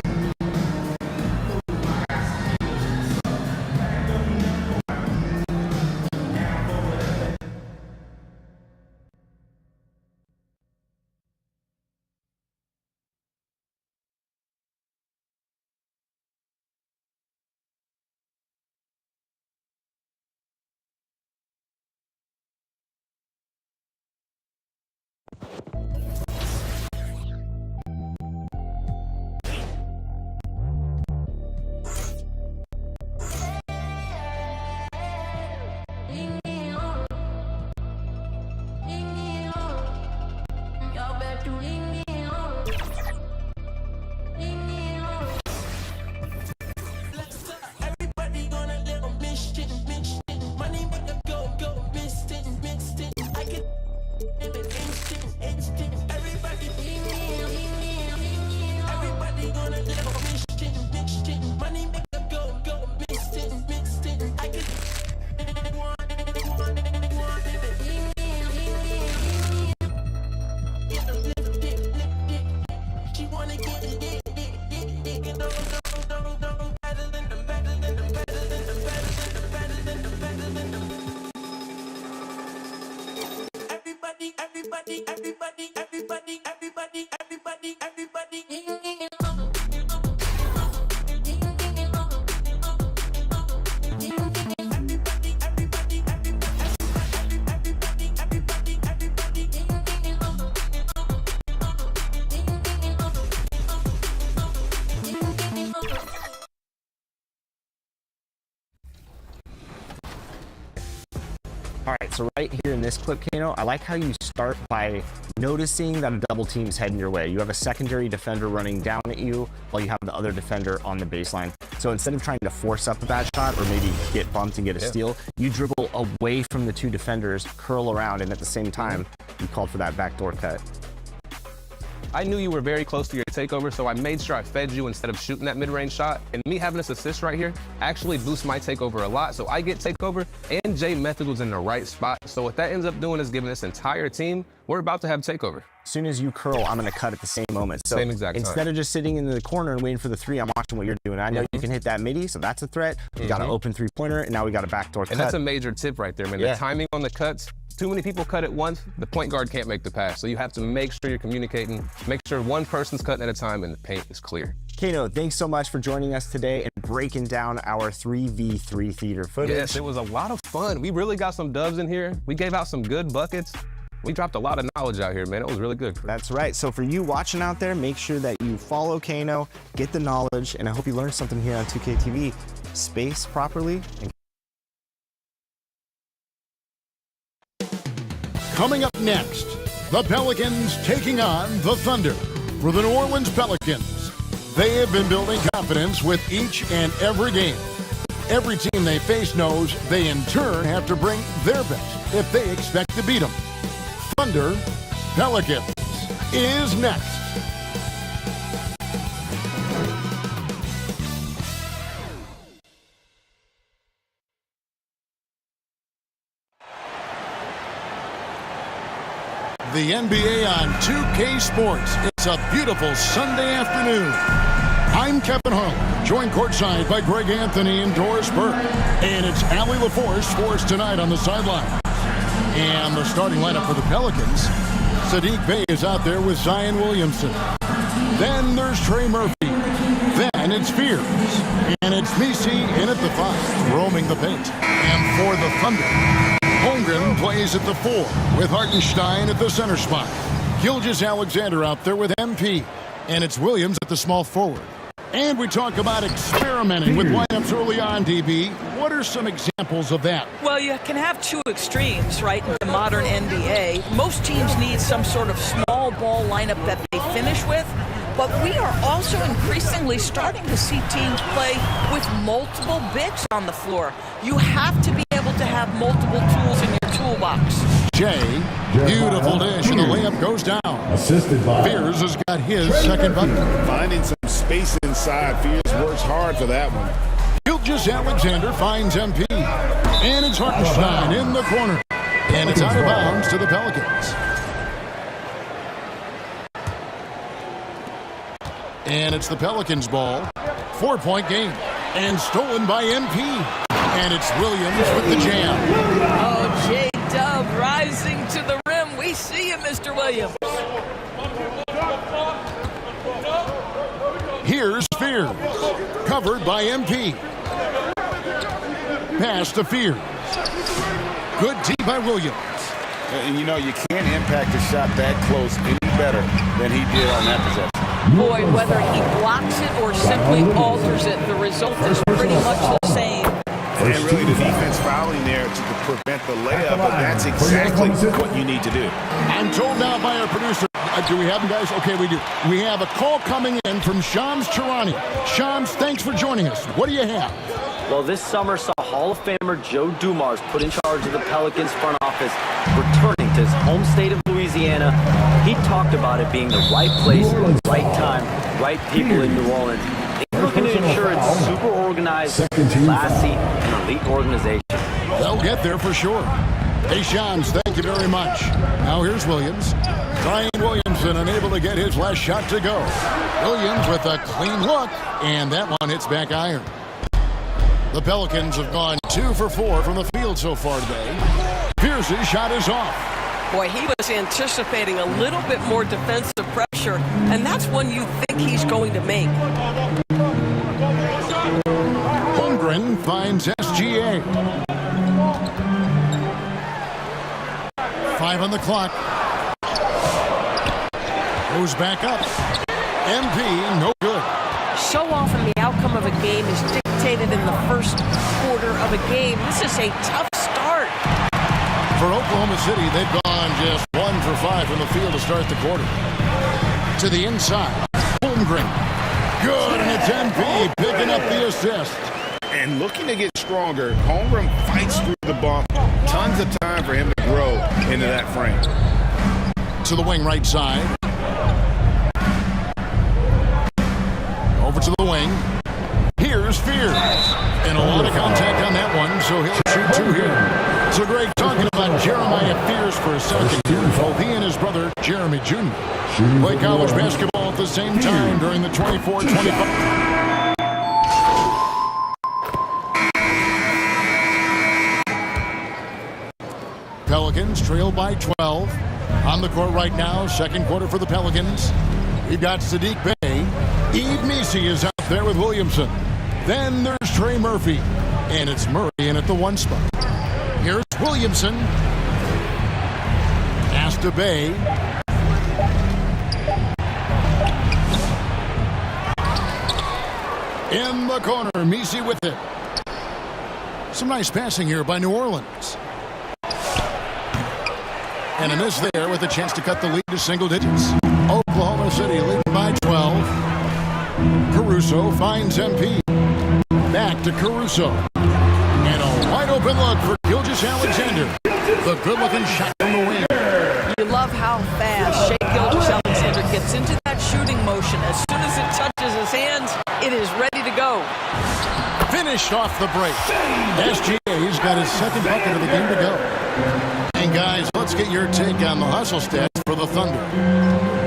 [SPEAKER 1] Everybody on a little mission. Money make a go instant. I can live it instant. Everybody on a little mission. Money make a go instant. I can she wanna get it.
[SPEAKER 2] All right, so right here in this clip, Kano, I like how you start by noticing that a double team's heading your way. You have a secondary defender running down at you while you have the other defender on the baseline. So instead of trying to force up a bad shot or maybe get bumped and get a steal, you dribble away from the two defenders, curl around, and at the same time, you called for that backdoor cut.
[SPEAKER 3] I knew you were very close to your takeover, so I made sure I fed you instead of shooting that mid-range shot. And me having this assist right here actually boosts my takeover a lot, so I get takeover, and Jay Method was in the right spot. So what that ends up doing is giving this entire team, we're about to have takeover.
[SPEAKER 2] As soon as you curl, I'm going to cut at the same moment. So
[SPEAKER 3] same exact time.
[SPEAKER 2] Instead of just sitting in the corner and waiting for the three, I'm watching what you're doing. I know you can hit that midi, so that's a threat. We got an open three-pointer, and now we got a backdoor cut.
[SPEAKER 3] And that's a major tip right there, man. The timing on the cuts, too many people cut at once, the point guard can't make the pass. So you have to make sure you're communicating, make sure one person's cutting at a time and the paint is clear.
[SPEAKER 2] Kano, thanks so much for joining us today and breaking down our 3v3 theater footage.
[SPEAKER 3] Yes, it was a lot of fun. We really got some dubs in here. We gave out some good buckets. We dropped a lot of knowledge out here, man. It was really good.
[SPEAKER 2] That's right. So for you watching out there, make sure that you follow Kano, get the knowledge, and I hope you learned something here on 2K TV. Space properly.
[SPEAKER 6] Coming up next, the Pelicans taking on the Thunder. For the New Orleans Pelicans, they have been building confidence with each and every game. Every team they face knows they in turn have to bring their best if they expect to beat them. Thunder Pelicans is next. The NBA on 2K Sports. It's a beautiful Sunday afternoon. I'm Kevin Harlan, joined courtside by Greg Anthony and Doris Burke. And it's Allie LaForce for us tonight on the sideline. And the starting lineup for the Pelicans. Sadiq Bey is out there with Zion Williamson. Then there's Trey Murphy. Then it's Fears. And it's Misi in at the 5, roaming the paint. And for the Thunder, Holmgren plays at the 4 with Hartenstein at the center spot. Gilgeous-Alexander out there with MP. And it's Williams at the small forward. And we talk about experimenting with lineups early on, DB. What are some examples of that?
[SPEAKER 10] Well, you can have two extremes, right, in the modern NBA. Most teams need some sort of small ball lineup that they finish with. But we are also increasingly starting to see teams play with multiple bigs on the floor. You have to be able to have multiple tools in your toolbox.
[SPEAKER 6] Jay, beautiful dish, and the layup goes down.
[SPEAKER 9] Assisted by
[SPEAKER 6] Fears has got his second bucket.
[SPEAKER 11] Finding some space inside. Fears works hard for that one.
[SPEAKER 6] Gilgeous-Alexander finds MP. And it's Hartenstein in the corner. And it's out of bounds to the Pelicans. And it's the Pelicans' ball. 4-point game. And stolen by MP. And it's Williams with the jam.
[SPEAKER 10] Oh, J-Dub rising to the rim. We see you, Mr. Williams.
[SPEAKER 6] Here's Fears. Covered by MP. Pass to Fears. Good tee by Williams.
[SPEAKER 11] And you know, you can't impact a shot that close any better than he did on that possession.
[SPEAKER 10] Boy, whether he blocks it or simply alters it, the result is pretty much the same.
[SPEAKER 11] And really the defense fouling there to prevent the layup, but that's exactly what you need to do.
[SPEAKER 6] I'm told now by our producer, do we have them, guys? Okay, we do. We have a call coming in from Shams Charania. Shams, thanks for joining us. What do you have?
[SPEAKER 8] Well, this summer saw Hall of Famer Joe Dumars put in charge of the Pelicans front office, returning to his home state of Louisiana. He talked about it being the right place, right time, right people in New Orleans. He's looking to ensure it's super organized, classy, and elite organization.
[SPEAKER 6] They'll get there for sure. Hey, Shams, thank you very much. Now here's Williams. Zion Williamson unable to get his last shot to go. Williams with a clean look, and that one hits back iron. The Pelicans have gone 2 for 4 from the field so far today. Pierce's shot is off.
[SPEAKER 10] Boy, he was anticipating a little bit more defensive pressure, and that's one you think he's going to make.
[SPEAKER 6] Holmgren finds SGA. 5 on the clock. Goes back up. MP, no good.
[SPEAKER 10] So often the outcome of a game is dictated in the first quarter of a game. This is a tough start.
[SPEAKER 6] For Oklahoma City, they've gone just 1 for 5 from the field to start the quarter. To the inside, Holmgren. Good, and it's MP picking up the assist.
[SPEAKER 11] And looking to get stronger, Holmgren fights through the bump. Tons of time for him to grow into that frame.
[SPEAKER 6] To the wing right side. Over to the wing. Here's Fears. And a lot of contact on that one, so he'll shoot 2 here. So Greg, talking about Jeremiah Fears for a second. Both he and his brother, Jeremy Jr., play college basketball at the same time during the 24-25. Pelicans trail by 12. On the court right now, second quarter for the Pelicans. We've got Sadiq Bey. Yves Missi is out there with Williamson. Then there's Trey Murphy. And it's Murray in at the 1 spot. Here's Williamson. Pass to Bey. In the corner, Missi with it. Some nice passing here by New Orleans. And a miss there with a chance to cut the lead to single digits. Oklahoma City leading by 12. Caruso finds MP. Back to Caruso. And a wide open look for Gilgeous-Alexander. The good-looking shot from the wing.
[SPEAKER 10] You love how fast Shai Gilgeous-Alexander gets into that shooting motion. As soon as it touches his hands, it is ready to go.
[SPEAKER 6] Finished off the break. SGA's got his second bucket of the game to go. And guys, let's get your take on the hustle stats for the Thunder.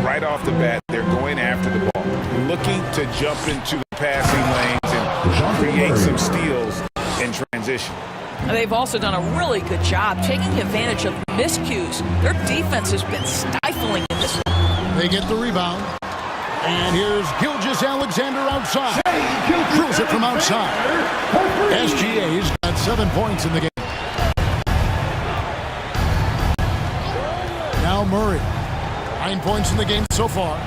[SPEAKER 11] Right off the bat, they're going after the ball, looking to jump into the passing lanes and create some steals in transition.
[SPEAKER 10] And they've also done a really good job taking advantage of miscues. Their defense has been stifling in this one.
[SPEAKER 6] They get the rebound. And here's Gilgeous-Alexander outside. Drills it from outside. SGA's got 7 points in the game. Now Murray. 9 points in the game so far.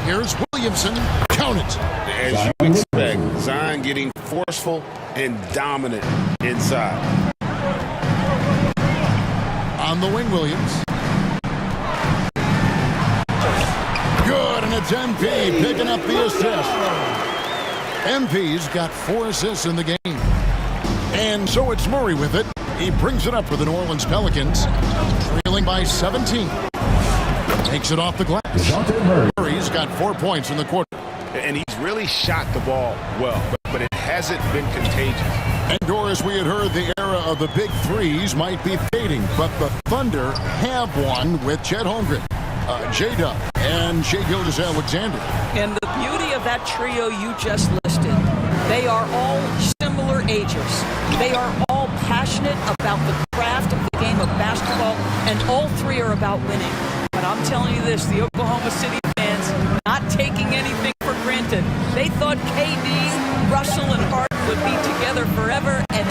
[SPEAKER 6] Here's Williamson. Count it.
[SPEAKER 11] As you expect, Zion getting forceful and dominant inside.
[SPEAKER 6] On the wing, Williams. Good, and it's MP picking up the assist. MP's got 4 assists in the game. And so it's Murray with it. He brings it up for the New Orleans Pelicans, trailing by 17. Takes it off the glass. Murray's got 4 points in the quarter.
[SPEAKER 11] And he's really shot the ball well, but it hasn't been contagious.
[SPEAKER 6] And Doris, we had heard the era of the big threes might be fading, but the Thunder have one with Chet Holmgren, J-Dub, and Shai Gilgeous-Alexander.
[SPEAKER 10] And the beauty of that trio you just listed, they are all similar ages. They are all passionate about the craft of the game of basketball, and all 3 are about winning. But I'm telling you this, the Oklahoma City fans not taking anything for granted. They thought KD, Russell, and Harden would be together forever, and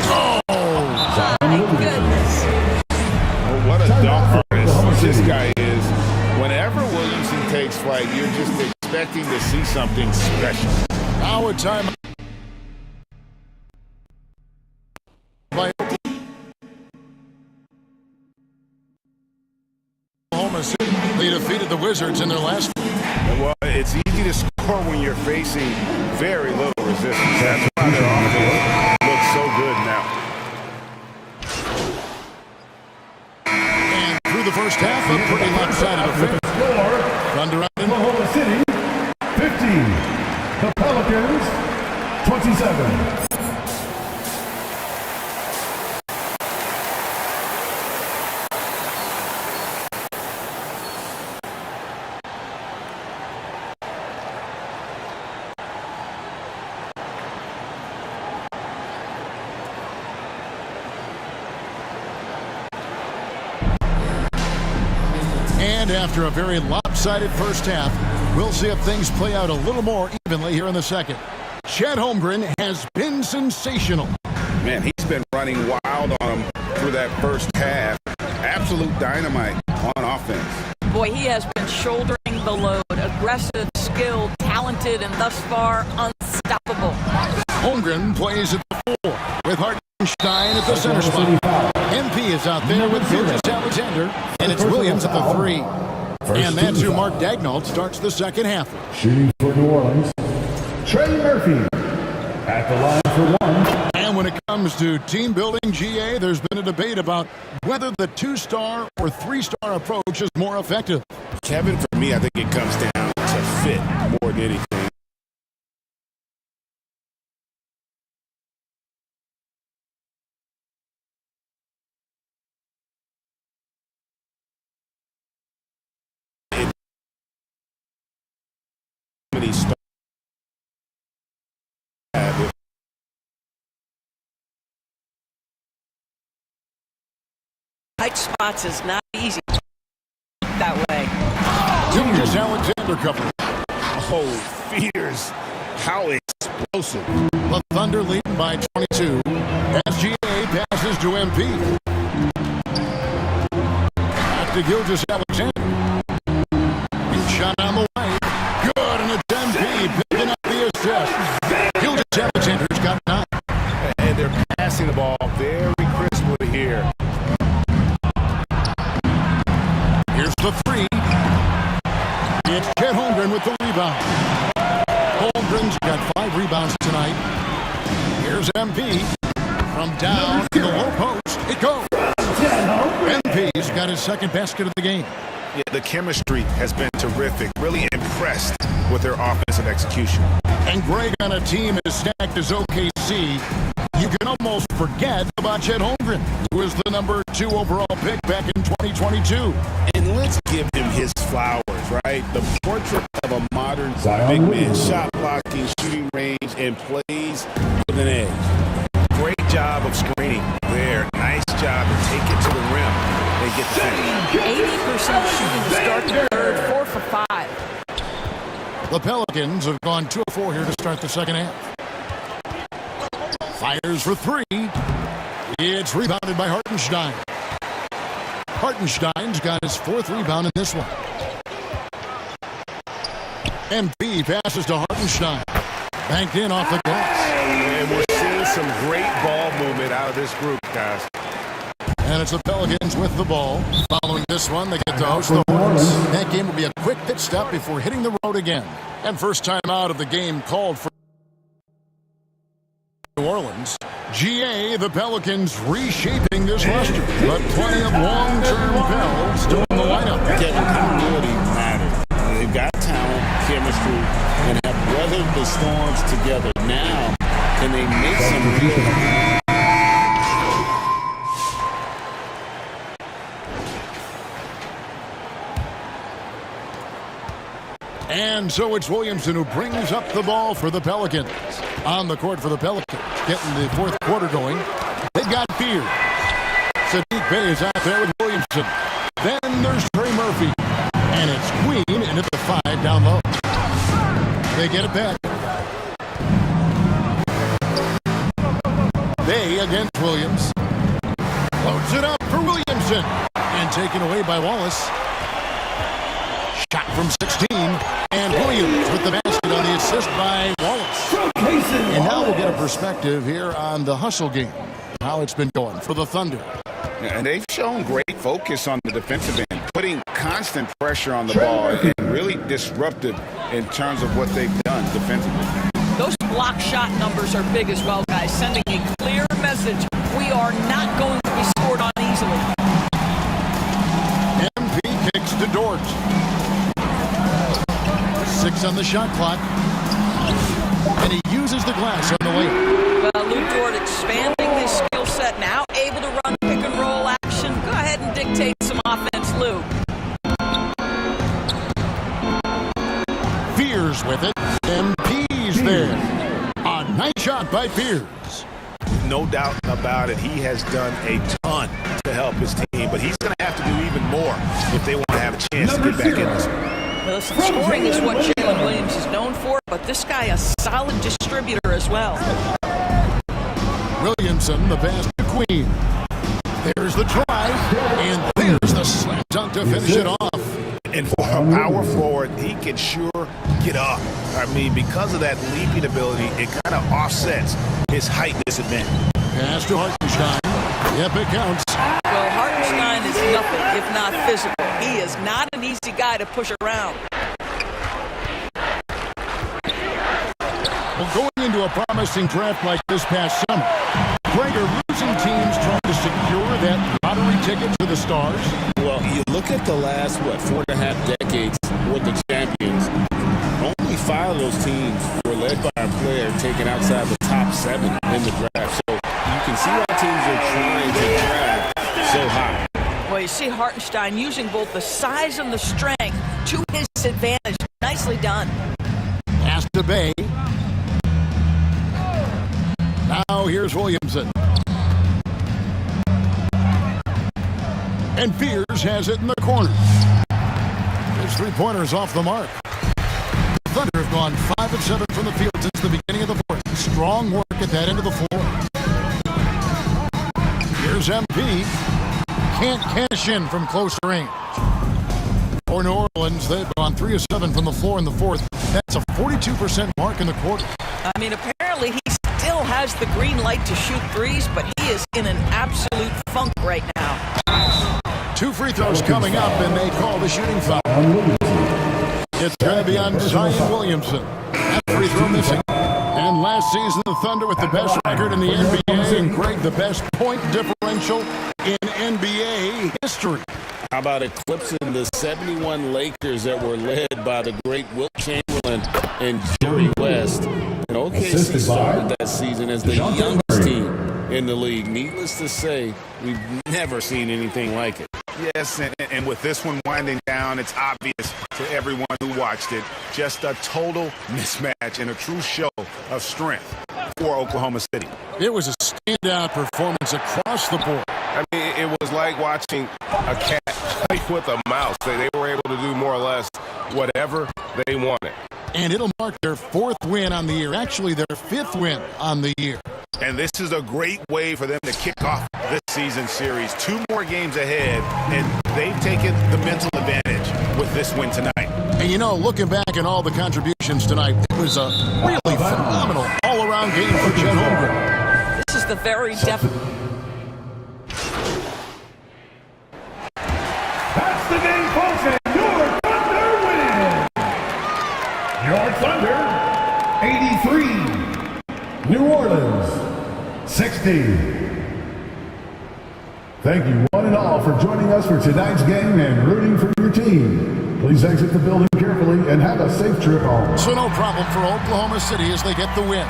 [SPEAKER 10] my goodness.
[SPEAKER 11] Well, what a dunk artist this guy is. Whenever Williamson takes flight, you're just expecting to see something special.
[SPEAKER 6] Now a time by Oklahoma City. They defeated the Wizards in their last.
[SPEAKER 11] Well, it's easy to score when you're facing very little resistance. That's why their offense looks so good now.
[SPEAKER 6] And through the first half, a pretty lopsided affair. Thunder out in
[SPEAKER 9] Oklahoma City, 15. The Pelicans, 27.
[SPEAKER 6] And after a very lopsided first half, we'll see if things play out a little more evenly here in the second. Chet Holmgren has been sensational.
[SPEAKER 11] Man, he's been running wild on him through that first half. Absolute dynamite on offense.
[SPEAKER 10] Boy, he has been shouldering the load. Aggressive, skilled, talented, and thus far unstoppable.
[SPEAKER 6] Holmgren plays at the 4 with Hartenstein at the center spot. MP is out there with Gilgeous-Alexander, and it's Williams at the 3. And that's who Mark Daigneault starts the second half.
[SPEAKER 9] Shooting for New Orleans, Trey Murphy at the line for 1.
[SPEAKER 6] And when it comes to team building, GA, there's been a debate about whether the 2-star or 3-star approach is more effective.
[SPEAKER 11] Kevin, for me, I think it comes down to fit more than anything.
[SPEAKER 10] Tight spots is not easy that way.
[SPEAKER 6] Gilgeous-Alexander cover.
[SPEAKER 11] Oh, fears. How explosive.
[SPEAKER 6] The Thunder leading by 22. SGA passes to MP. Back to Gilgeous-Alexander. Big shot on the way. Good, and it's MP picking up the assist. Gilgeous-Alexander's got 9.
[SPEAKER 11] And they're passing the ball very crisply here.
[SPEAKER 6] Here's the 3. It's Chet Holmgren with the rebound. Holmgren's got 5 rebounds tonight. Here's MP. From down to the low post, it goes. MP's got his second basket of the game.
[SPEAKER 11] Yeah, the chemistry has been terrific. Really impressed with their offensive execution.
[SPEAKER 6] And Greg, on a team as stacked as OKC, you can almost forget about Chet Holmgren, who was the number 2 overall pick back in 2022.
[SPEAKER 11] And let's give him his flowers, right? The portrait of a modern big man. Shot blocking, shooting range, and plays with an edge. Great job of screening there. Nice job to take it to the rim and get the finish.
[SPEAKER 10] 80% shooting to start the third, 4 for 5.
[SPEAKER 6] The Pelicans have gone 2 of 4 here to start the second half. Fires for 3. It's rebounded by Hartenstein. Hartenstein's got his 4th rebound in this one. MP passes to Hartenstein. Banked in off the glass.
[SPEAKER 11] And we're seeing some great ball movement out of this group, guys.
[SPEAKER 6] And it's the Pelicans with the ball. Following this one, they get to host the Hornets. That game will be a quick pit stop before hitting the road again. And first time out of the game called for New Orleans. GA, the Pelicans reshaping this roster, but plenty of long-term bells still in the lineup.
[SPEAKER 11] Kevin, continuity matters. They've got talent, chemistry, and have weathered the storms together. Now, can they make some real...
[SPEAKER 6] And so it's Williamson who brings up the ball for the Pelicans. On the court for the Pelicans, getting the 4th quarter going. They've got Beard. Sadiq Bey is out there with Williamson. Then there's Trey Murphy. And it's Queen into the 5 down low. They get it back. Bey against Williams. Loads it up for Williamson. And taken away by Wallace. Shot from 16, and Williams with the basket on the assist by Wallace. And now we'll get a perspective here on the hustle game, how it's been going for the Thunder.
[SPEAKER 11] And they've shown great focus on the defensive end, putting constant pressure on the ball and really disruptive in terms of what they've done defensively.
[SPEAKER 10] Those block shot numbers are big as well, guys, sending a clear message. We are not going to be scored on easily.
[SPEAKER 6] MP kicks to Dort. 6 on the shot clock. And he uses the glass on the way.
[SPEAKER 10] Well, Lou Dort expanding his skill set, now able to run pick and roll action. Go ahead and dictate some offense, Lou.
[SPEAKER 6] Fears with it. MP's there. A nice shot by Fears.
[SPEAKER 11] No doubt about it. He has done a ton to help his team, but he's going to have to do even more if they want to have a chance to get back in this one.
[SPEAKER 10] Listen, scoring is what Jalen Williams is known for, but this guy a solid distributor as well.
[SPEAKER 6] Williamson, the pass to Queen. There's the try, and there's the slam dunk to finish it off.
[SPEAKER 11] And for a power forward, he can sure get up. I mean, because of that leaping ability, it kind of offsets his height disadvantage.
[SPEAKER 6] Pass to Hartenstein. Yep, it counts.
[SPEAKER 10] Well, Hartenstein is nothing if not physical. He is not an easy guy to push around.
[SPEAKER 6] Well, going into a promising draft like this past summer, Greg, are losing teams trying to secure that lottery ticket to the stars?
[SPEAKER 11] Well, you look at the last, 4.5 decades with the champions, only 5 of those teams were led by a player taken outside the top 7 in the draft. So you can see why teams are trying to draft so high.
[SPEAKER 10] Well, you see Hartenstein using both the size and the strength to his advantage. Nicely done.
[SPEAKER 6] Pass to Bey. Now here's Williamson. And Fears has it in the corner. His 3-pointer's off the mark. The Thunder have gone 5 of 7 from the field since the beginning of the 4th. Strong work at that end of the floor. Here's MP. Can't cash in from close range. For New Orleans, they've gone 3 of 7 from the floor in the 4th. That's a 42% mark in the quarter.
[SPEAKER 10] I mean, apparently he still has the green light to shoot threes, but he is in an absolute funk right now.
[SPEAKER 6] 2 free throws coming up, and they call the shooting foul. It's going to be on Zion Williamson. That free throw missing. And last season, the Thunder with the best record in the NBA, and Greg, the best point differential in NBA history.
[SPEAKER 11] How about eclipsing the 71 Lakers that were led by the great Wilt Chamberlain and Jerry West? And OKC started that season as the youngest team in the league. Needless to say, we've never seen anything like it. Yes, and with this one winding down, it's obvious to everyone who watched it. Just a total mismatch and a true show of strength for Oklahoma City.
[SPEAKER 6] It was a
[SPEAKER 12] standout performance across the board.
[SPEAKER 4] I mean, it was like watching a cat play with a mouse. They were able to do more or less whatever they wanted.
[SPEAKER 12] And it'll mark their 4th win on the year, actually their 5th win on the year.
[SPEAKER 13] And this is a great way for them to kick off this season series. 2 more games ahead, and they've taken the mental advantage with this win tonight.
[SPEAKER 12] And you know, looking back at all the contributions tonight, it was a really phenomenal all-around game for Chet Holmgren.
[SPEAKER 10] This is the very definite.
[SPEAKER 9] That's the game, folks, and your Thunder win. Your Thunder, 83. New Orleans, 60. Thank you one and all for joining us for tonight's game and rooting for your team. Please exit the building carefully and have a safe trip home.
[SPEAKER 12] So no problem for Oklahoma City as they get the win.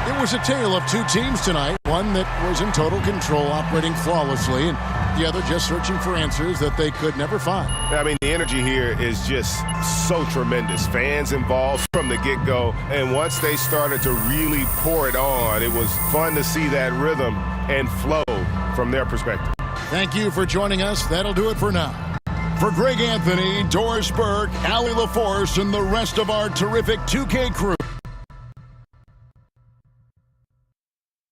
[SPEAKER 12] It was a tale of 2 teams tonight, one that was in total control, operating flawlessly, and the other just searching for answers that they could never find.
[SPEAKER 4] I mean, the energy here is just so tremendous. Fans involved from the get-go, and once they started to really pour it on, it was fun to see that rhythm and flow from their perspective.
[SPEAKER 12] Thank you for joining us. That'll do it for now. For Greg Anthony, Doris Burke, Allie LaForce, and the rest of our terrific 2K crew,